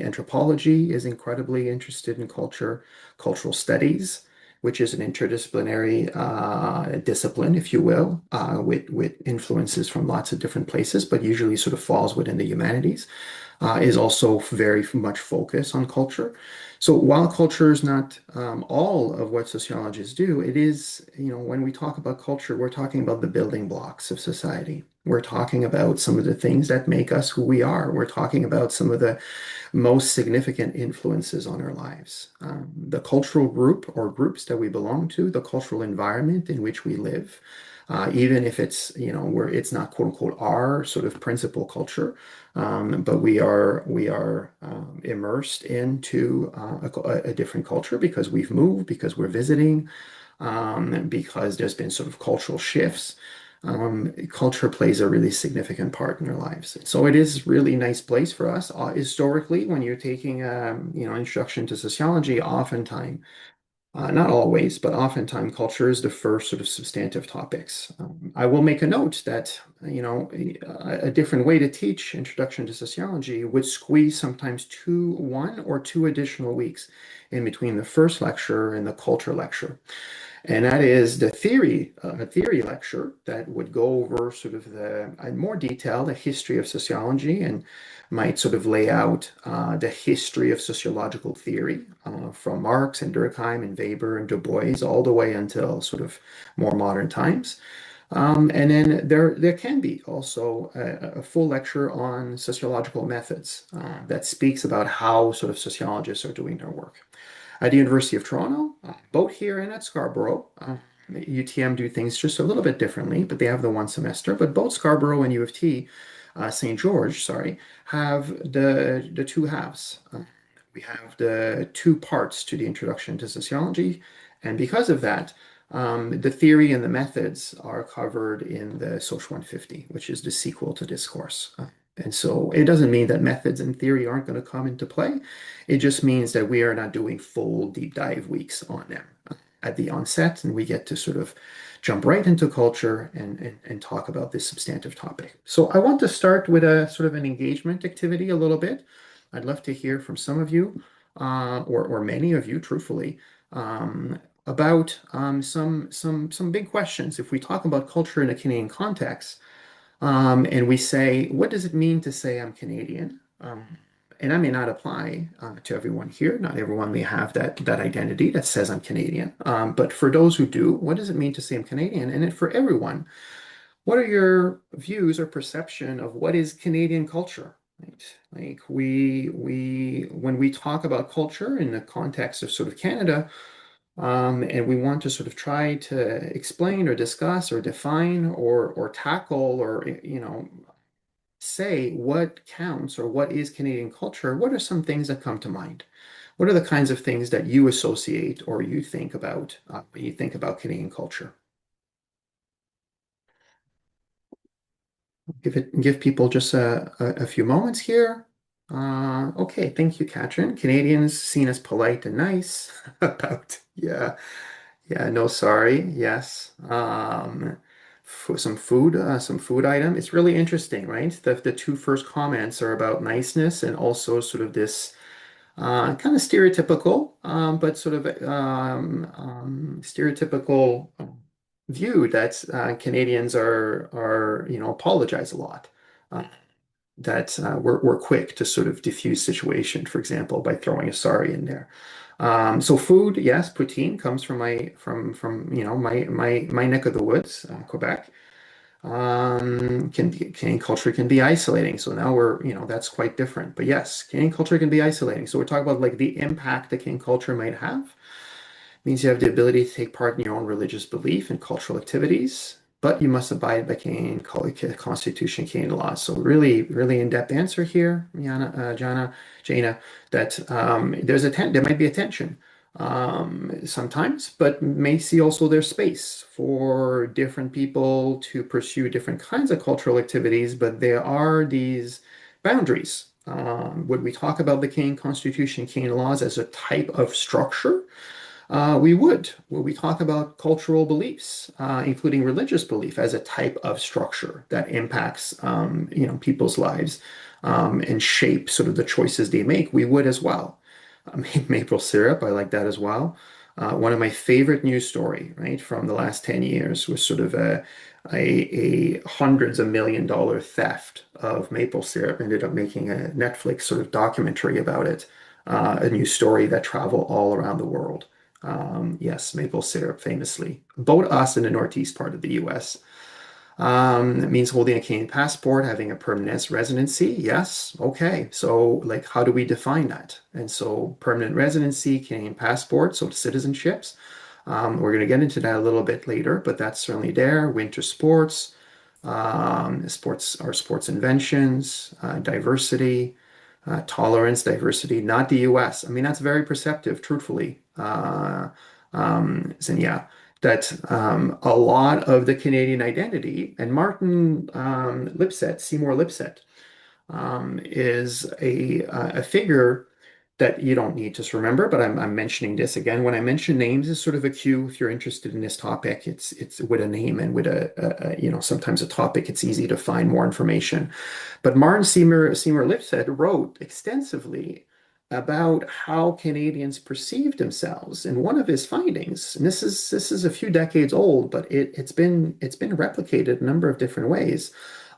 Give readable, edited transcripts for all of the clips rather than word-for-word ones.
anthropology is incredibly interested in culture, cultural studies, which is an interdisciplinary discipline, if you will, with influences from lots of different places, but usually sort of falls within the humanities, is also very much focused on culture. So while culture is not all of what sociologists do, it is, when we talk about culture, we're talking about the building blocks of society. We're talking about some of the things that make us who we are. We're talking about some of the most significant influences on our lives. The cultural group or groups that we belong to, the cultural environment in which we live, even if it's, where it's not quote unquote our sort of principal culture, but we are immersed into a different culture because we've moved, because we're visiting, because there's been sort of cultural shifts. Culture plays a really significant part in our lives. So it is really nice place for us. Historically, when you're taking, introduction to sociology, oftentimes, not always, but oftentimes culture is the first sort of substantive topics. I will make a note that, a different way to teach introduction to sociology would squeeze sometimes one or two additional weeks in between the first lecture and the culture lecture. And that is the a theory lecture that would go over sort of in more detail, the history of sociology and might sort of lay out the history of sociological theory from Marx and Durkheim and Weber and Du Bois all the way until sort of more modern times. And then there can be also a full lecture on sociological methods that speaks about how sort of sociologists are doing their work. At the University of Toronto, both here and at Scarborough, UTM do things just a little bit differently, but they have the one semester. But both Scarborough and U of T, St. George, sorry, have the two halves. We have the two parts to the introduction to sociology, and because of that, the theory and the methods are covered in the SOC100H, which is the sequel to discourse. And so it doesn't mean that methods and theory aren't going to come into play. It just means that we are not doing full deep dive weeks on them at the onset, and we get to sort of jump right into culture and talk about this substantive topic. So I want to start with a sort of an engagement activity a little bit. I'd love to hear from some of you, or many of you, truthfully, about some big questions. If we talk about culture in a Canadian context, and we say, what does it mean to say I'm Canadian? And that may not apply to everyone here. Not everyone may have that identity that says I'm Canadian. But for those who do, what does it mean to say I'm Canadian? And for everyone, what are your views or perception of what is Canadian culture? Right? Like when we talk about culture in the context of sort of Canada, and we want to sort of try to explain or discuss or define or tackle or, say what counts or what is Canadian culture, what are some things that come to mind? What are the kinds of things that you associate or you think about when you think about Canadian culture? Give people just a few moments here. Okay, thank you, Katrin. Canadians seen as polite and nice. About, yeah. Yeah, no, sorry. Yes. For some food item. It's really interesting, right? The two first comments are about niceness and also sort of this kind of stereotypical, but sort of stereotypical view that Canadians are apologize a lot. Uh, that we're quick to sort of diffuse situation, for example, by throwing a sorry in there. So food, yes, poutine comes from my neck of the woods, Quebec. Canadian culture can be isolating. So now that's quite different. But yes, Canadian culture can be isolating. So we're talking about like the impact that Canadian culture might have. Means you have the ability to take part in your own religious belief and cultural activities, but you must abide by Canadian Constitution, Canadian laws. So really, really in-depth answer here, Jana, that there might be a tension sometimes, but may see also there's space for different people to pursue different kinds of cultural activities, but there are these boundaries. Would we talk about the Canadian Constitution, Canadian laws as a type of structure? We would. When we talk about cultural beliefs, including religious belief as a type of structure that impacts, people's lives. and shape sort of the choices they make, we would as well. Maple syrup, I like that as well. One of my favorite news story, right, from the last 10 years was sort of a hundreds of million-dollar theft of maple syrup. Ended up making a Netflix sort of documentary about it, a news story that traveled all around the world. Yes, maple syrup famously. Both us in the northeast part of the US. It means holding a Canadian passport, having a permanent residency. Yes. Okay. So, like, how do we define that? And so, permanent residency, Canadian passport, so citizenships. We're going to get into that a little bit later, but that's certainly there. Winter sports, sports, our sports inventions, diversity, tolerance, diversity, not the US. I mean, that's very perceptive, truthfully. So yeah, that a lot of the Canadian identity, and Martin Lipset, Seymour Lipset, is a figure that you don't need to remember, but I'm mentioning this again. When I mention names, is sort of a cue. If you're interested in this topic, it's with a name and with sometimes a topic, it's easy to find more information. But Martin Seymour Lipset wrote extensively about how Canadians perceive themselves. And one of his findings, and this is a few decades old, but it's been replicated a number of different ways.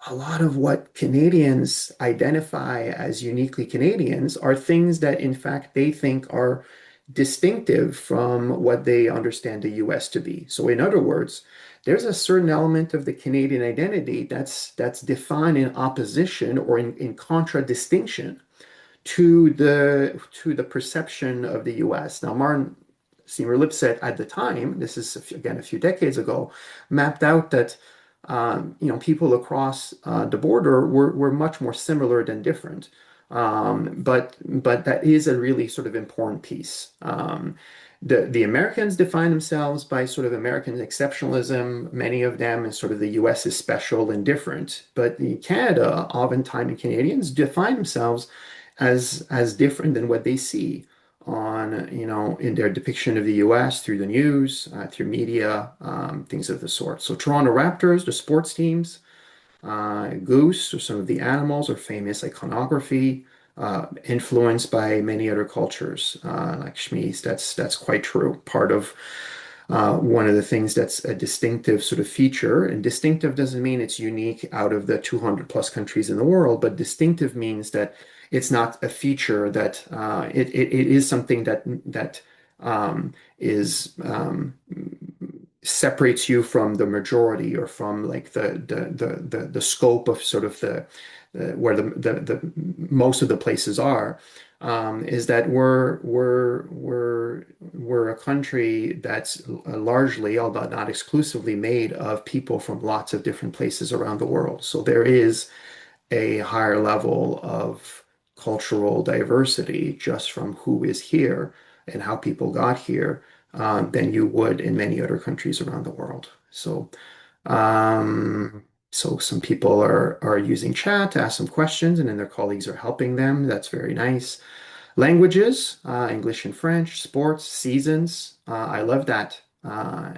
A lot of what Canadians identify as uniquely Canadians are things that, in fact, they think are distinctive from what they understand the US to be. So, in other words, there's a certain element of the Canadian identity that's defined in opposition or in contradistinction to the perception of the US. Now, Martin Seymour Lipset at the time, this is again a few decades ago, mapped out that people across the border were much more similar than different. But that is a really sort of important piece. The Americans define themselves by sort of American exceptionalism, many of them, and sort of the US is special and different. But in Canada, oftentimes, and Canadians define themselves as different than what they see on, in their depiction of the US through the news, through media, things of the sort. So Toronto Raptors, the sports teams, Goose, or some of the animals, are famous iconography, influenced by many other cultures, like Shmi's. That's quite true. Part of one of the things that's a distinctive sort of feature, and distinctive doesn't mean it's unique out of the 200 plus countries in the world, but distinctive means that it's not a feature that it is something that is separates you from the majority or from like the scope of sort of the where the most of the places are, is that we're a country that's largely, although not exclusively, made of people from lots of different places around the world. So there is a higher level of cultural diversity just from who is here and how people got here, than you would in many other countries around the world. So some people are using chat to ask some questions, and then their colleagues are helping them. That's very nice. Languages, English and French, sports, seasons. I love that. Yeah,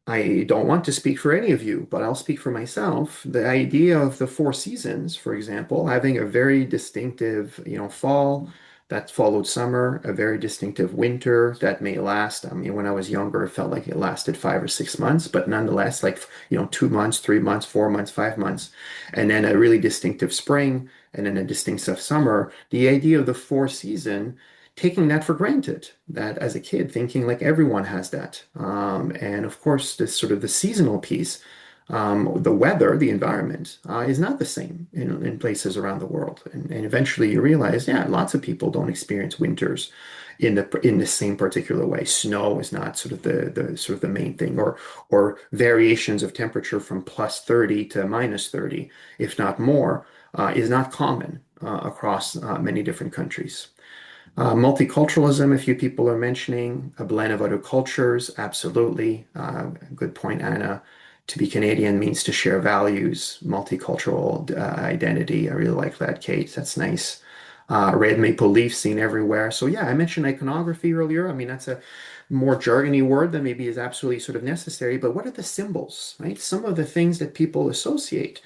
I don't want to speak for any of you, but I'll speak for myself. The idea of the four seasons, for example, having a very distinctive, fall that followed summer, a very distinctive winter that may last. I mean, when I was younger, it felt like it lasted 5 or 6 months, but nonetheless, like, 2 months, 3 months, 4 months, 5 months, and then a really distinctive spring, and then a distinctive summer. The idea of the four season, taking that for granted, that as a kid, thinking like everyone has that. And of course, this sort of the seasonal piece, the weather, the environment, is not the same in places around the world. And eventually you realize, yeah, lots of people don't experience winters in the same particular way. Snow is not sort of the sort of the main thing, or variations of temperature from plus 30 to minus 30, if not more, is not common across many different countries. Multiculturalism, a few people are mentioning, a blend of other cultures, absolutely. Good point, Anna. To be Canadian means to share values, multicultural identity. I really like that, Kate. That's nice. Red maple leaf seen everywhere. So yeah, I mentioned iconography earlier. I mean, more jargony word that maybe is absolutely sort of necessary, but what are the symbols, right? Some of the things that people associate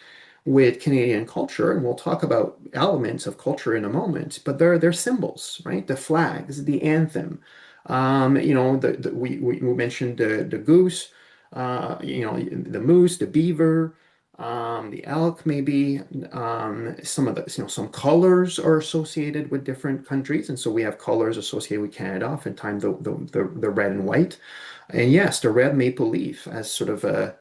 with Canadian culture, and we'll talk about elements of culture in a moment, but they're symbols, right? The flags, the anthem. We mentioned the goose, the moose, the beaver, the elk, maybe. Some of the, some colors are associated with different countries, and so we have colors associated with Canada, oftentimes the red and white. And yes, the red maple leaf as sort of a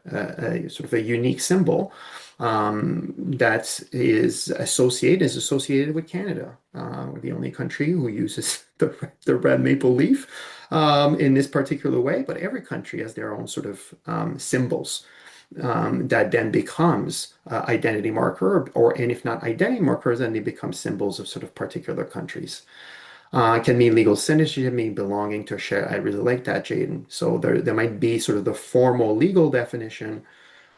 sort of a unique symbol that is associated with Canada. We're the only country who uses the red maple leaf in this particular way, but every country has their own sort of symbols that then becomes identity marker, or and if not identity markers, then they become symbols of sort of particular countries. It can mean legal citizenship, it can mean belonging to a share. I really like that, Jaden. So there might be sort of the formal legal definition,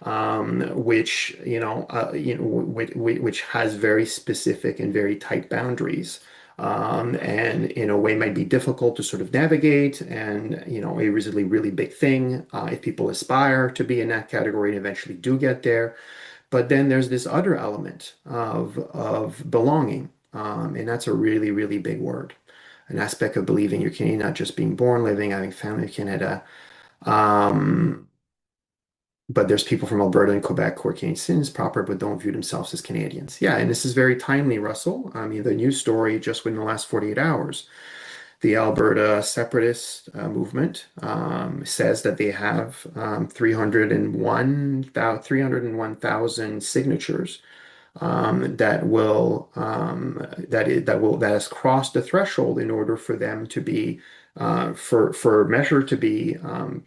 which which has very specific and very tight boundaries, and in a way might be difficult to sort of navigate, and a really big thing if people aspire to be in that category and eventually do get there. But then there's this other element of belonging, and that's a really big word. An aspect of believing you're Canadian, not just being born, living, having family in Canada. Um, but there's people from Alberta and Quebec who are Canadian citizens proper, but don't view themselves as Canadians. Yeah, and this is very timely, Russell. I mean, the news story just within the last 48 hours, the Alberta separatist movement says that they have 301,000 signatures that has crossed the threshold in order for them to be for measure to be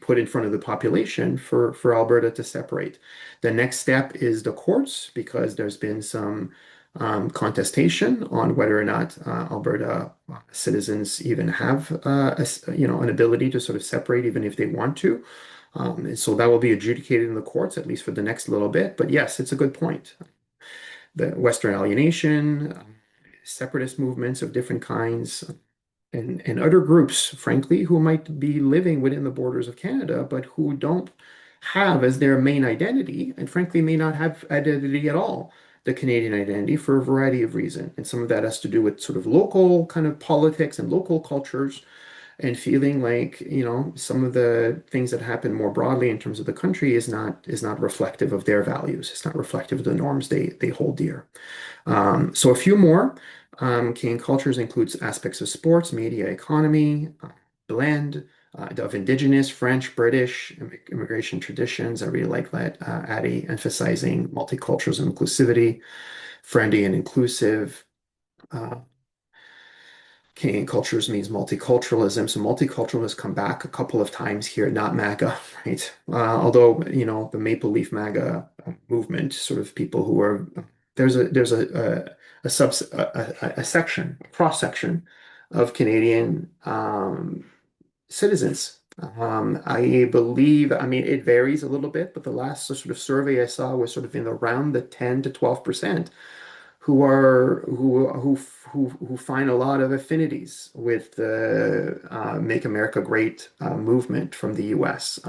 put in front of the population for Alberta to separate. The next step is the courts because there's been some contestation on whether or not Alberta citizens even have an ability to sort of separate even if they want to. And so that will be adjudicated in the courts, at least for the next little bit. But yes, it's a good point. The Western alienation, separatist movements of different kinds, and other groups, frankly, who might be living within the borders of Canada, but who don't have as their main identity, and frankly may not have identity at all, the Canadian identity for a variety of reasons. And some of that has to do with sort of local kind of politics and local cultures and feeling like, some of the things that happen more broadly in terms of the country is not reflective of their values. It's not reflective of the norms they hold dear. So a few more. Canadian cultures includes aspects of sports, media, economy, blend of Indigenous, French, British immigration traditions. I really like that, Addie, emphasizing multiculturalism, inclusivity, friendly and inclusive. Uh, Canadian cultures means multiculturalism. So multiculturalists come back a couple of times here, not MAGA, right? Although, the Maple Leaf MAGA movement, sort of people who are there's a sub a section, a cross section of Canadian citizens. I believe, I mean, it varies a little bit, but the last sort of survey I saw was sort of in around the 10 to 12% who find a lot of affinities with the Make America Great movement from the US,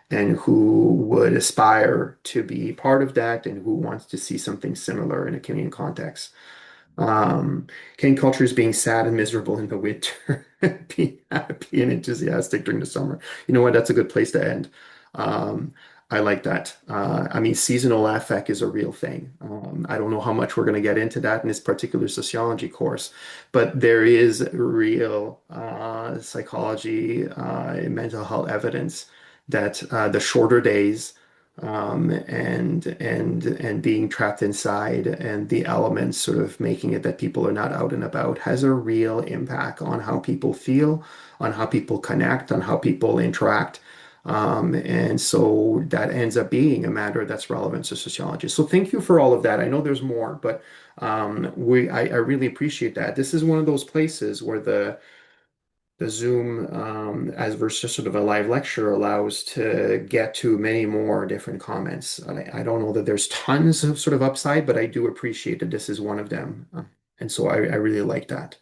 and who would aspire to be part of that and who wants to see something similar in a Canadian context. Canadian culture is being sad and miserable in the winter, being happy and enthusiastic during the summer. You know what? That's a good place to end. Um, I like that. I mean, seasonal affect is a real thing. I don't know how much we're going to get into that in this particular sociology course, but there is real psychology and mental health evidence that the shorter days and being trapped inside and the elements sort of making it that people are not out and about has a real impact on how people feel, on how people connect, on how people interact. And so that ends up being a matter that's relevant to sociology. So thank you for all of that. I know there's more, but I really appreciate that. This is one of those places where the Zoom, as versus sort of a live lecture, allows to get to many more different comments. I don't know that there's tons of sort of upside, but I do appreciate that this is one of them. And so I really like that.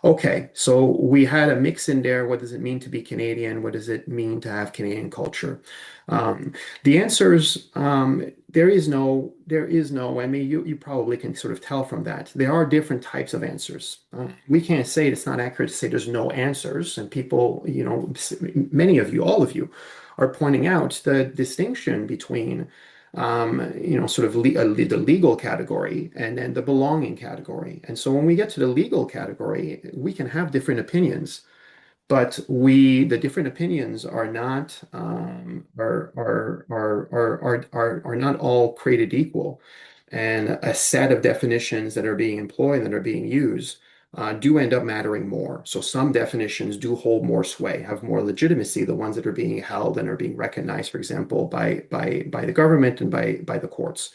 Okay, so we had a mix in there. What does it mean to be Canadian? What does it mean to have Canadian culture? Um, the answers, I mean, you probably can sort of tell from that. There are different types of answers. We can't say it's not accurate to say there's no answers. And people, many of you, all of you, are pointing out the distinction between sort of the legal category and then the belonging category. And so when we get to the legal category, we can have different opinions, but the different opinions are not are not all created equal. And a set of definitions that are being employed, that are being used, do end up mattering more. So some definitions do hold more sway, have more legitimacy, the ones that are being held and are being recognized, for example, by the government and by the courts.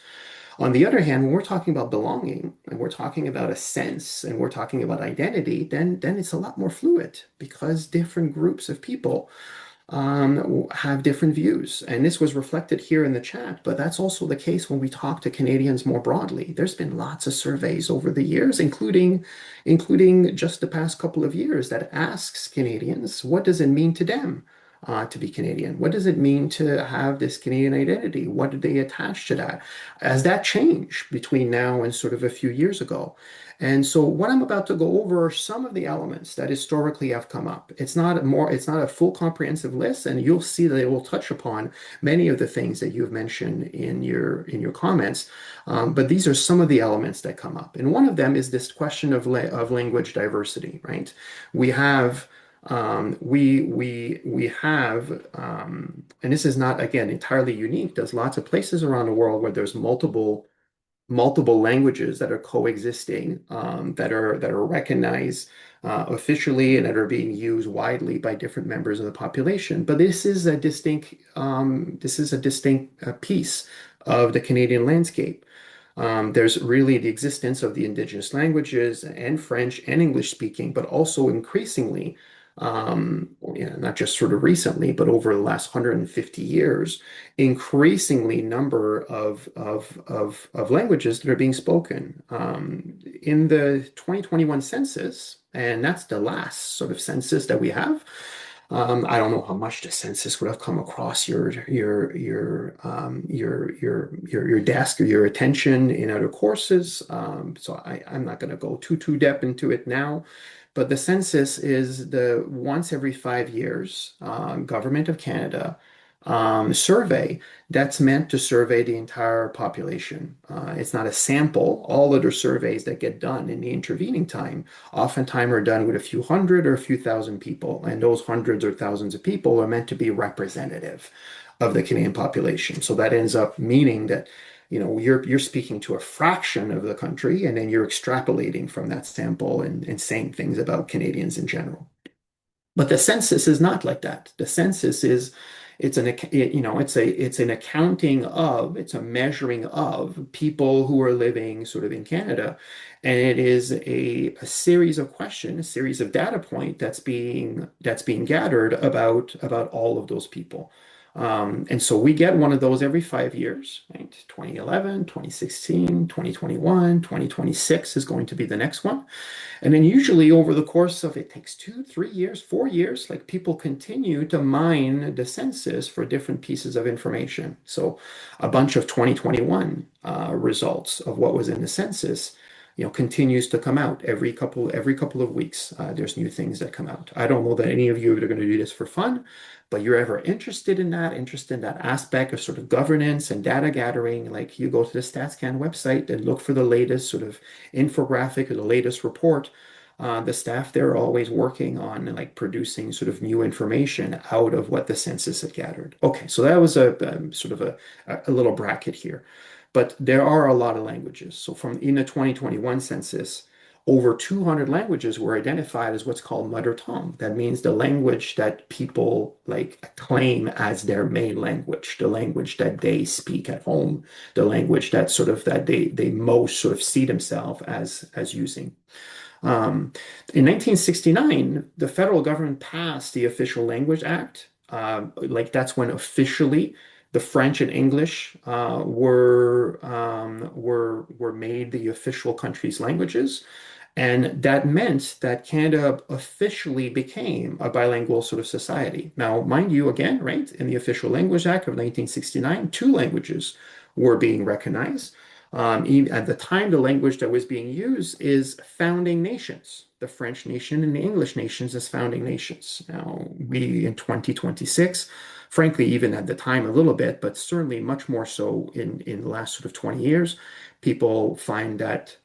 On the other hand, when we're talking about belonging and we're talking about a sense and we're talking about identity, then it's a lot more fluid because different groups of people have different views. And this was reflected here in the chat, but that's also the case when we talk to Canadians more broadly. There's been lots of surveys over the years, including just the past couple of years, that asks Canadians, what does it mean to them? To be Canadian? What does it mean to have this Canadian identity? What did they attach to that? Has that changed between now and sort of a few years ago? And so what I'm about to go over are some of the elements that historically have come up. It's not a full comprehensive list, and you'll see that it will touch upon many of the things that you've mentioned in your comments. But these are some of the elements that come up. And one of them is this question of language diversity, right? We have we have, and this is not, again, entirely unique. There's lots of places around the world where there's multiple languages that are coexisting, that are recognized officially and that are being used widely by different members of the population. But this is a distinct piece of the Canadian landscape. There's really the existence of the indigenous languages and French and English speaking, but also increasingly, not just sort of recently, but over the last 150 years, increasingly number of languages that are being spoken. In the 2021 census, and that's the last sort of census that we have. I don't know how much the census would have come across your desk or your attention in other courses. So I'm not going to go too deep into it now. But the census is the once every 5 years Government of Canada survey that's meant to survey the entire population. It's not a sample. All other surveys that get done in the intervening time oftentimes are done with a few hundred or a few thousand people, and those hundreds or thousands of people are meant to be representative of the Canadian population. So that ends up meaning that you're speaking to a fraction of the country, and then you're extrapolating from that sample and saying things about Canadians in general. But the census is not like that. The census is it's an it's an accounting of, it's a measuring of people who are living sort of in Canada, and it is a series of questions, a series of data point that's being gathered about all of those people. And so we get one of those every 5 years, right? 2011, 2016, 2021, 2026 is going to be the next one. And then usually over the course of, it takes 2, 3 years, 4 years, like people continue to mine the census for different pieces of information. So a bunch of 2021 results of what was in the census, continues to come out every couple of weeks. There's new things that come out. I don't know that any of you are going to do this for fun, but you're ever interested in that aspect of sort of governance and data gathering, like you go to the StatsCan website and look for the latest sort of infographic or the latest report. The staff there are always working on like producing sort of new information out of what the census had gathered. Okay, so that was a sort of a little bracket here. But there are a lot of languages. So from in the 2021 census, over 200 languages were identified as what's called mother tongue. That means the language that people like claim as their main language, the language that they speak at home, the language that they most sort of see themselves as using. Um, in 1969, the federal government passed the Official Language Act. Like that's when officially the French and English were made the official country's languages. And that meant that Canada officially became a bilingual sort of society. Now, mind you, again, right, in the Official Language Act of 1969, two languages were being recognized. At the time, the language that was being used is founding nations, the French nation and the English nations as founding nations. Now, we in 2026, frankly, even at the time a little bit, but certainly much more so in the last sort of 20 years, people find that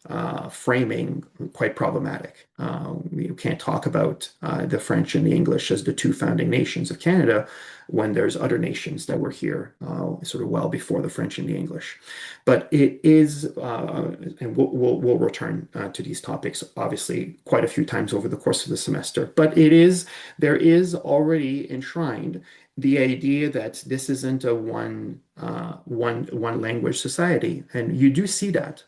framing quite problematic. You can't talk about the French and the English as the two founding nations of Canada when there's other nations that were here sort of well before the French and the English. But it is, and we'll return to these topics obviously quite a few times over the course of the semester. But there is already enshrined the idea that this isn't a one language society, and you do see that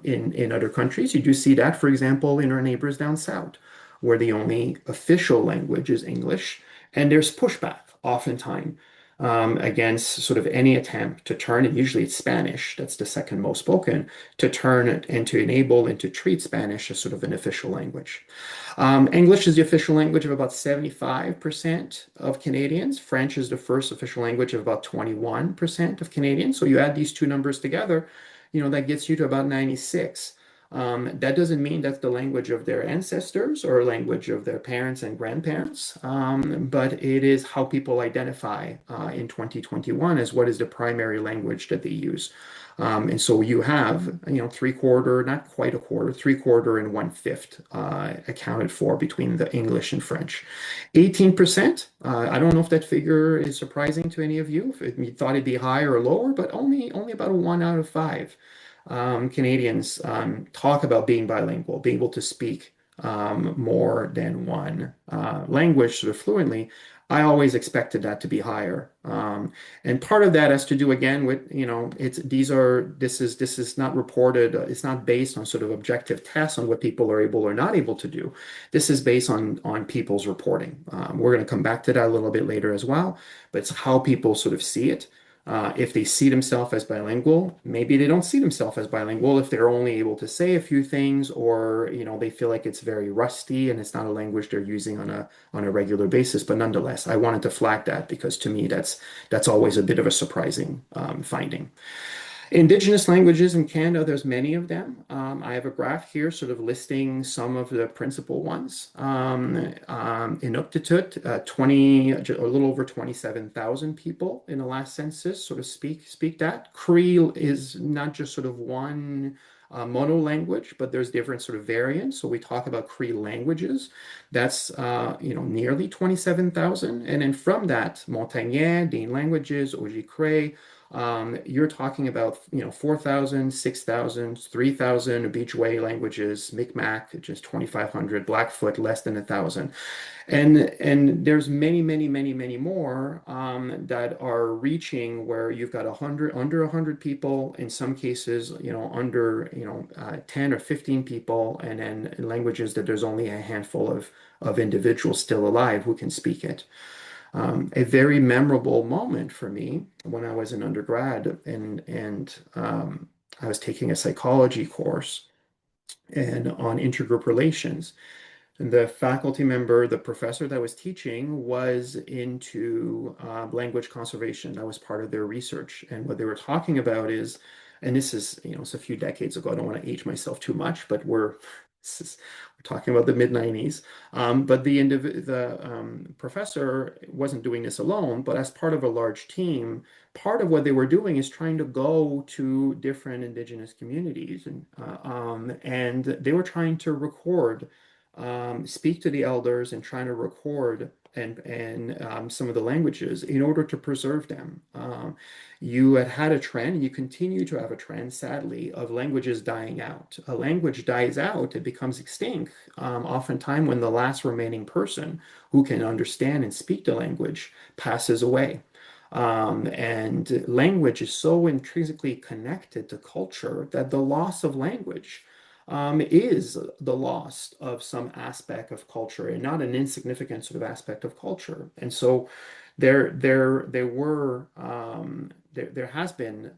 in other countries. You do see that, for example, in our neighbors down south, where the only official language is English, and there's pushback oftentimes against sort of any attempt to turn, and usually it's Spanish, that's the second most spoken, to turn it and to enable and to treat Spanish as sort of an official language. English is the official language of about 75% of Canadians. French is the first official language of about 21% of Canadians. So you add these two numbers together, that gets you to about 96. That doesn't mean that's the language of their ancestors or language of their parents and grandparents, but it is how people identify in 2021 as what is the primary language that they use. And so you have, three quarter, not quite a quarter, three quarter and one fifth accounted for between the English and French. 18%, I don't know if that figure is surprising to any of you, if you thought it'd be higher or lower, but only about a one out of five Canadians talk about being bilingual, being able to speak more than one language sort of fluently. I always expected that to be higher. And part of that has to do again with, this is not reported, it's not based on sort of objective tests on what people are able or not able to do. This is based on people's reporting. We're going to come back to that a little bit later as well, but it's how people sort of see it. If they see themselves as bilingual, maybe they don't see themselves as bilingual if they're only able to say a few things, or they feel like it's very rusty and it's not a language they're using on a regular basis. But nonetheless, I wanted to flag that because to me that's always a bit of a surprising finding. Indigenous languages in Canada, there's many of them. I have a graph here sort of listing some of the principal ones. Inuktitut, a little over 27,000 people in the last census sort of speak that. Cree is not just sort of one mono language, but there's different sort of variants. So we talk about Cree languages. That's nearly 27,000. And then from that, Montagnais, Dane languages, Ojibwe, you're talking about 4,000, 6,000, 3,000 Ojibwe languages, Mi'kmaq, just 2,500, Blackfoot, less than 1,000. And there's many more that are reaching where you've got under 100 people, in some cases, under 10 or 15 people, and then in languages that there's only a handful of individuals still alive who can speak it. A very memorable moment for me when I was an undergrad and I was taking a psychology course and on intergroup relations. And the faculty member, the professor that was teaching, was into language conservation. That was part of their research. And what they were talking about is, and this is, it's a few decades ago. I don't want to age myself too much, but we're talking about the mid 90s. But the professor wasn't doing this alone, but as part of a large team, part of what they were doing is trying to go to different indigenous communities, and they were trying to record, speak to the elders and trying to record and some of the languages in order to preserve them. You had a trend, and you continue to have a trend, sadly, of languages dying out. A language dies out, it becomes extinct, oftentimes when the last remaining person who can understand and speak the language passes away. And language is so intrinsically connected to culture that the loss of language is the loss of some aspect of culture, and not an insignificant sort of aspect of culture. And so there has been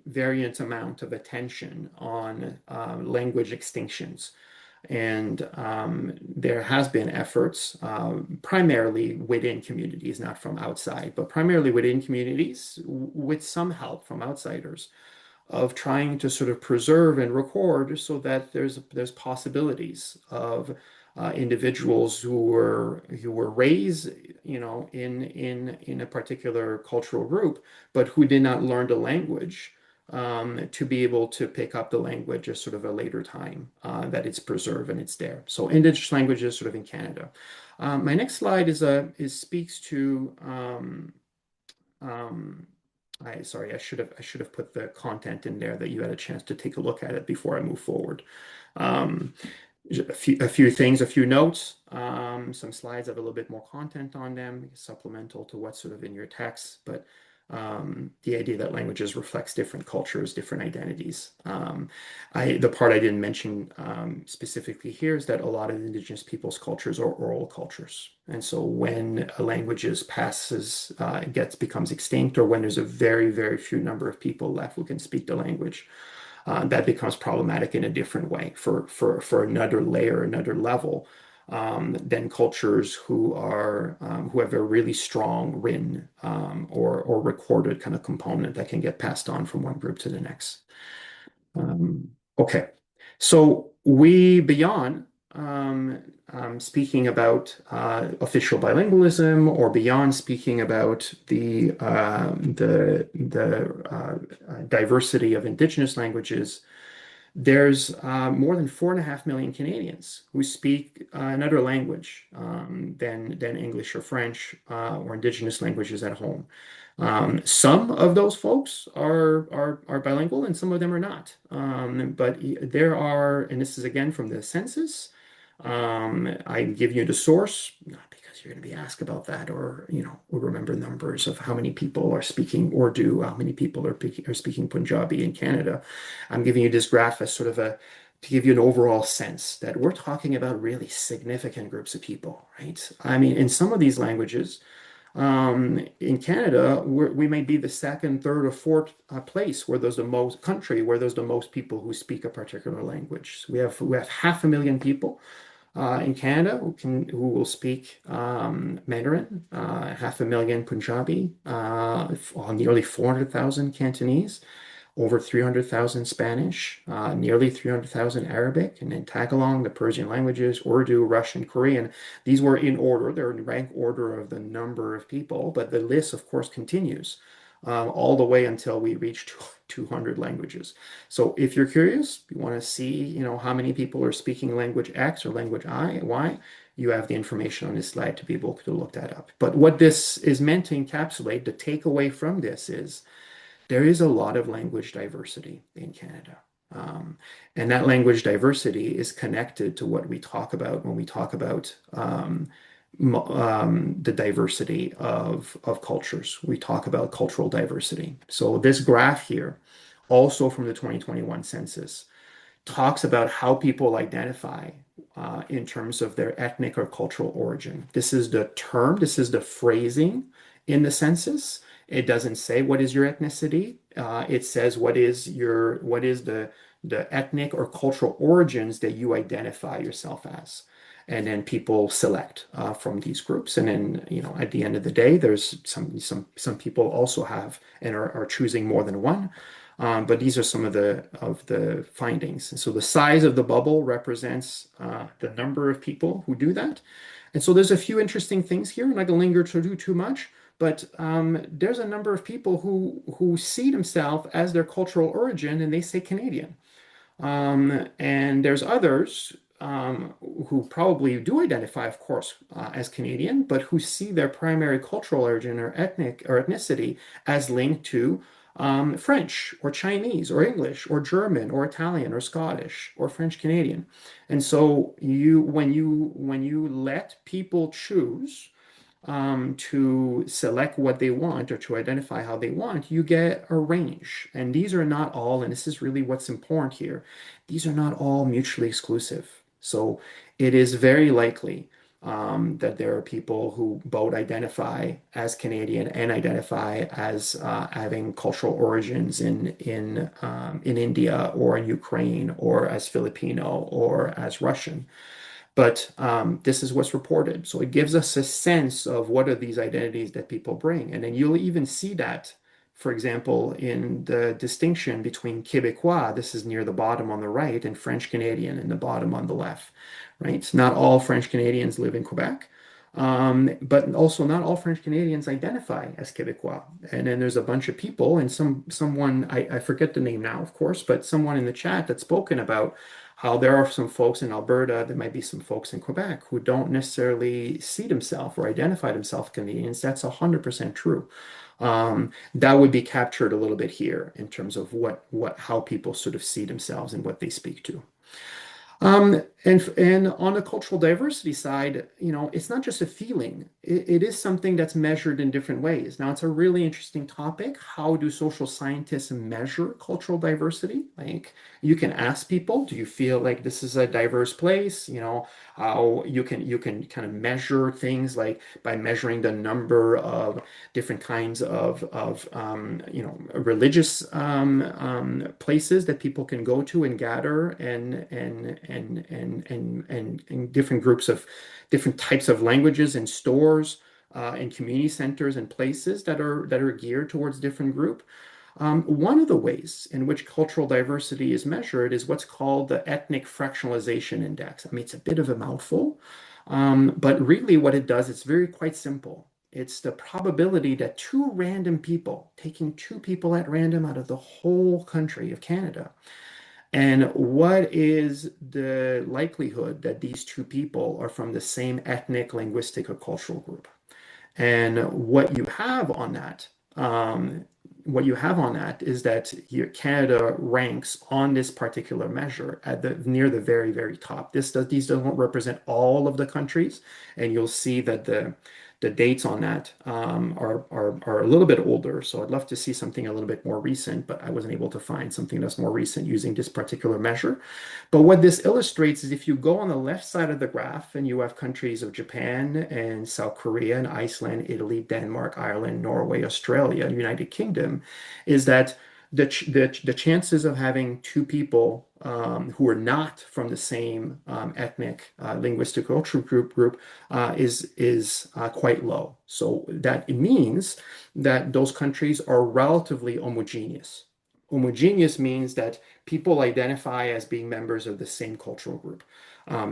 variant amount of attention on language extinctions. And there has been efforts, primarily within communities, not from outside, but primarily within communities, with some help from outsiders, of trying to sort of preserve and record so that there's possibilities of individuals who were raised, in a particular cultural group, but who did not learn the language, to be able to pick up the language at sort of a later time, that it's preserved and it's there. So indigenous languages sort of in Canada. My next slide is speaks to um, sorry, I should have put the content in there that you had a chance to take a look at it before I move forward. Um, a few things, a few notes. Some slides have a little bit more content on them, supplemental to what's sort of in your text, but the idea that languages reflects different cultures, different identities. The part I didn't mention specifically here is that a lot of indigenous peoples' cultures are oral cultures. And so when a language becomes extinct, or when there's a very, very few number of people left who can speak the language, that becomes problematic in a different way for another layer, another level, than cultures who have a really strong written, or recorded kind of component that can get passed on from one group to the next. Okay, so we beyond speaking about official bilingualism, or beyond speaking about the diversity of indigenous languages, there's more than 4.5 million Canadians who speak another language than English or French, or indigenous languages at home. Some of those folks are bilingual, and some of them are not. But there are, and this is again from the census. I give you the source, not because you're going to be asked about that, or or remember numbers of how many people are speaking Urdu, how many people are speaking Punjabi in Canada. I'm giving you this graph as sort of to give you an overall sense that we're talking about really significant groups of people, right? I mean, in some of these languages, in Canada, we may be the second, third, or fourth place where there's the most country where there's the most people who speak a particular language. We have 500,000 people in Canada who will speak Mandarin, 500,000 Punjabi, nearly 400,000 Cantonese, over 300,000 Spanish, nearly 300,000 Arabic, and then Tagalog, the Persian languages, Urdu, Russian, Korean. These were in order. They're in rank order of the number of people, but the list, of course, continues all the way until we reach 200 languages. So if you're curious, you want to see, how many people are speaking language X or language Y, you have the information on this slide to be able to look that up. But what this is meant to encapsulate, the takeaway from this is there is a lot of language diversity in Canada. And that language diversity is connected to what we talk about when we talk about the diversity of cultures. We talk about cultural diversity. So this graph here, also from the 2021 census, talks about how people identify in terms of their ethnic or cultural origin. This is the term, this is the phrasing in the census. It doesn't say what is your ethnicity. It says what is the ethnic or cultural origins that you identify yourself as. And then people select from these groups. And then, at the end of the day, there's some people also have and are choosing more than one. But these are some of the findings. And so the size of the bubble represents the number of people who do that. And so there's a few interesting things here. I'm not going to linger to do too much, but there's a number of people who see themselves as their cultural origin, and they say Canadian. And there's others who probably do identify, of course, as Canadian, but who see their primary cultural origin or ethnicity as linked to French or Chinese or English or German or Italian or Scottish or French Canadian. And so when you let people choose to select what they want or to identify how they want, you get a range. And these are not all, and this is really what's important here, these are not all mutually exclusive. So it is very likely that there are people who both identify as Canadian and identify as having cultural origins in India or in Ukraine or as Filipino or as Russian. But this is what's reported. So it gives us a sense of what are these identities that people bring. And then you'll even see that, for example, in the distinction between Québécois, this is near the bottom on the right, and French Canadian in the bottom on the left, right? Not all French Canadians live in Quebec. But also not all French Canadians identify as Québécois. And then there's a bunch of people and someone, I forget the name now, of course, but someone in the chat that's spoken about how there are some folks in Alberta, there might be some folks in Quebec who don't necessarily see themselves or identify themselves Canadians. That's 100% true. That would be captured a little bit here in terms of how people sort of see themselves and what they speak to. And on the cultural diversity side, it's not just a feeling. It is something that's measured in different ways. Now, it's a really interesting topic. How do social scientists measure cultural diversity? Like, you can ask people, do you feel like this is a diverse place? How you can kind of measure things like by measuring the number of different kinds of religious places that people can go to and gather and different groups of different types of languages and stores and community centers and places that are geared towards different group. One of the ways in which cultural diversity is measured is what's called the ethnic fractionalization index. I mean, it's a bit of a mouthful, but really what it does, it's very quite simple. It's the probability that two random people, taking two people at random out of the whole country of Canada, and what is the likelihood that these two people are from the same ethnic, linguistic, or cultural group? And what you have on that is that Canada ranks on this particular measure at near the very, very top. These don't represent all of the countries, and you'll see that the dates on that are a little bit older. So I'd love to see something a little bit more recent, but I wasn't able to find something that's more recent using this particular measure. But what this illustrates is if you go on the left side of the graph and you have countries of Japan and South Korea and Iceland, Italy, Denmark, Ireland, Norway, Australia, and United Kingdom, is that the chances of having two people who are not from the same ethnic, linguistic, cultural group is quite low. So that it means that those countries are relatively homogeneous. Homogeneous means that people identify as being members of the same cultural group.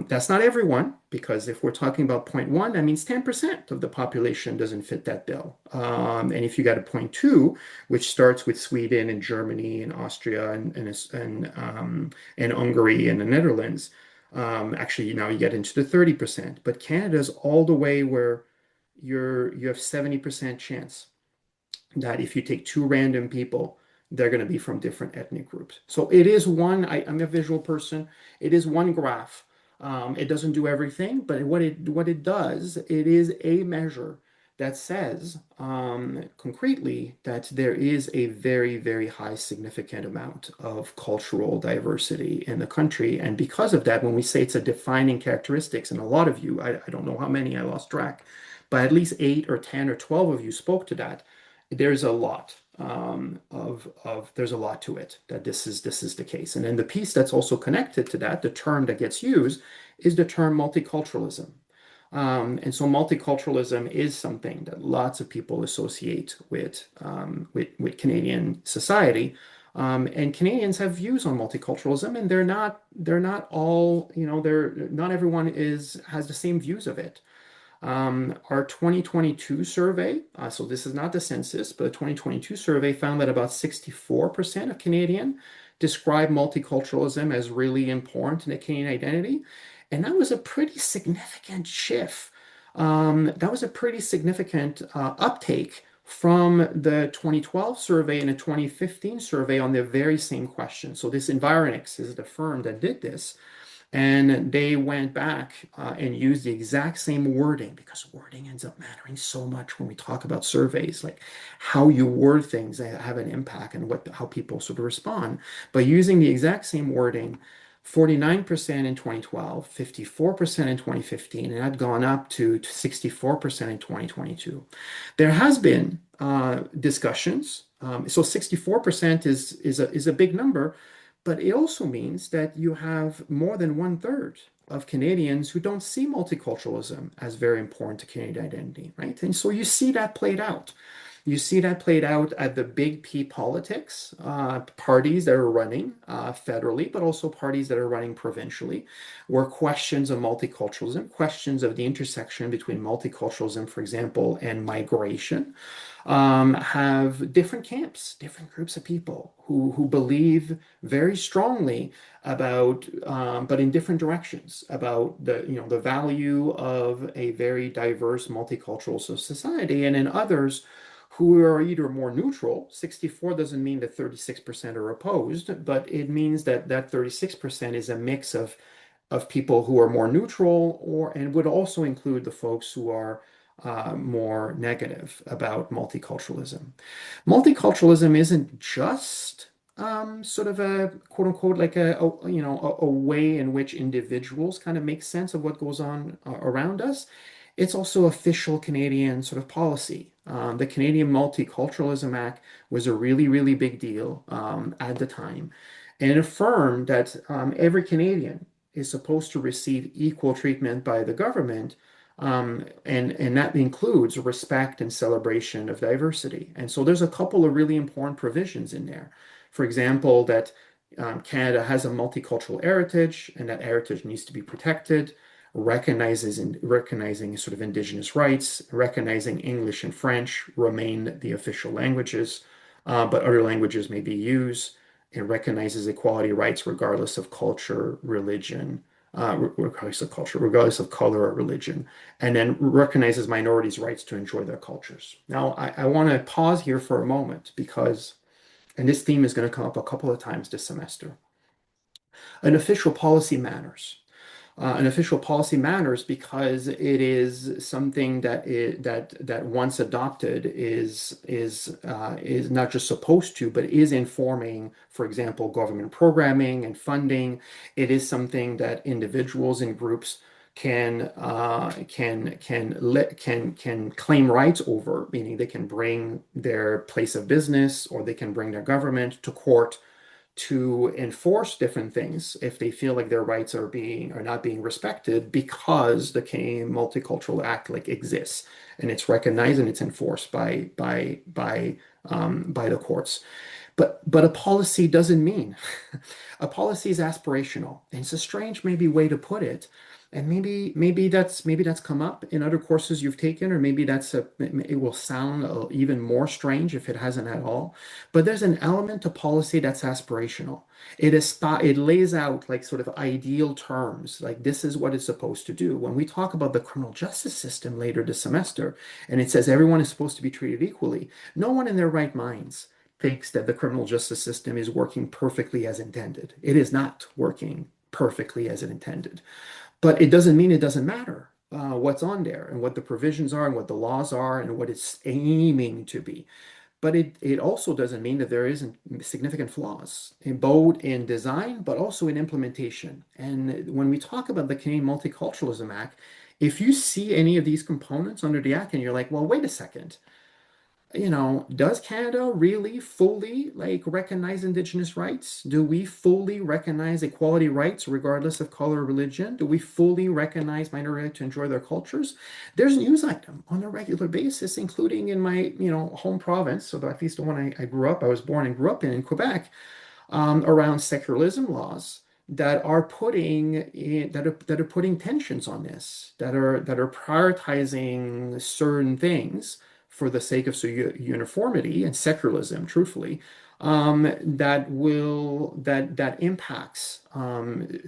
That's not everyone, because if we're talking about 0.1, that means 10% of the population doesn't fit that bill. And if you got a 0.2, which starts with Sweden and Germany and Austria and Hungary and the Netherlands, actually now you get into the 30%. But Canada's all the way where you have 70% chance that if you take two random people, they're going to be from different ethnic groups. So it is I'm a visual person. It is one graph. It doesn't do everything, but what it does, it is a measure that says concretely that there is a very, very high significant amount of cultural diversity in the country. And because of that, when we say it's a defining characteristics, and a lot of you, I don't know how many, I lost track, but at least 8 or 10 or 12 of you spoke to that. There's a lot there's a lot to it that this is the case. And then the piece that's also connected to that, the term that gets used, is the term multiculturalism. And so multiculturalism is something that lots of people associate with Canadian society. And Canadians have views on multiculturalism, and they're not all, not everyone has the same views of it. Our 2022 survey, so this is not the census, but the 2022 survey found that about 64% of Canadian describe multiculturalism as really important in the Canadian identity. And that was a pretty significant shift. That was a pretty significant uptake from the 2012 survey and the 2015 survey on the very same question. So this Environix is the firm that did this. And they went back and used the exact same wording, because wording ends up mattering so much when we talk about surveys, like how you word things that have an impact and how people sort of respond. But using the exact same wording 49% in 2012, 54% in 2015, and had gone up to 64% in 2022. There has been discussions. So 64% is a big number, but it also means that you have more than one third of Canadians who don't see multiculturalism as very important to Canadian identity, right? And so you see that played out. You see that played out at the big P politics, parties that are running federally, but also parties that are running provincially, where questions of multiculturalism, questions of the intersection between multiculturalism, for example, and migration, have different camps, different groups of people who believe very strongly about, but in different directions, about the value of a very diverse multicultural society, and in others who are either more neutral. 64 doesn't mean that 36% are opposed, but it means that that 36% is a mix of people who are more neutral, or and would also include the folks who are more negative about multiculturalism. Multiculturalism isn't just sort of a quote unquote like a way in which individuals kind of make sense of what goes on around us. It's also official Canadian sort of policy. The Canadian Multiculturalism Act was a really, really big deal at the time, and it affirmed that every Canadian is supposed to receive equal treatment by the government, and that includes respect and celebration of diversity. And so there's a couple of really important provisions in there. For example, that Canada has a multicultural heritage, and that heritage needs to be protected, recognizing sort of Indigenous rights, recognizing English and French remain the official languages, but other languages may be used. It recognizes equality rights regardless of culture, religion, regardless of color or religion, and then recognizes minorities' rights to enjoy their cultures. Now, I want to pause here for a moment because, and this theme is going to come up a couple of times this semester, an official policy matters. An official policy matters because it is something that once adopted is not just supposed to, but is informing, for example, government programming and funding. It is something that individuals and groups can claim rights over, meaning they can bring their place of business or they can bring their government to court to enforce different things if they feel like their rights are not being respected, because the Canadian Multicultural Act like exists and it's recognized and it's enforced by the courts. But a policy doesn't mean a policy is aspirational. And it's a strange maybe way to put it. And maybe that's come up in other courses you've taken, or maybe it will sound even more strange if it hasn't at all. But there's an element to policy that's aspirational. It lays out like sort of ideal terms, like this is what it's supposed to do. When we talk about the criminal justice system later this semester, and it says everyone is supposed to be treated equally, no one in their right minds thinks that the criminal justice system is working perfectly as intended. It is not working perfectly as it intended. But it doesn't mean it doesn't matter what's on there and what the provisions are and what the laws are and what it's aiming to be. But it also doesn't mean that there isn't significant flaws in both in design, but also in implementation. And when we talk about the Canadian Multiculturalism Act, if you see any of these components under the act and you're like, well, wait a second, does Canada really fully like recognize Indigenous rights? Do we fully recognize equality rights regardless of color or religion? Do we fully recognize minority right to enjoy their cultures? There's news item on a regular basis, including in my, home province, so at least the one I was born and grew up in Quebec, around secularism laws that are putting tensions on this, that are prioritizing certain things for the sake of uniformity and secularism, truthfully, that impacts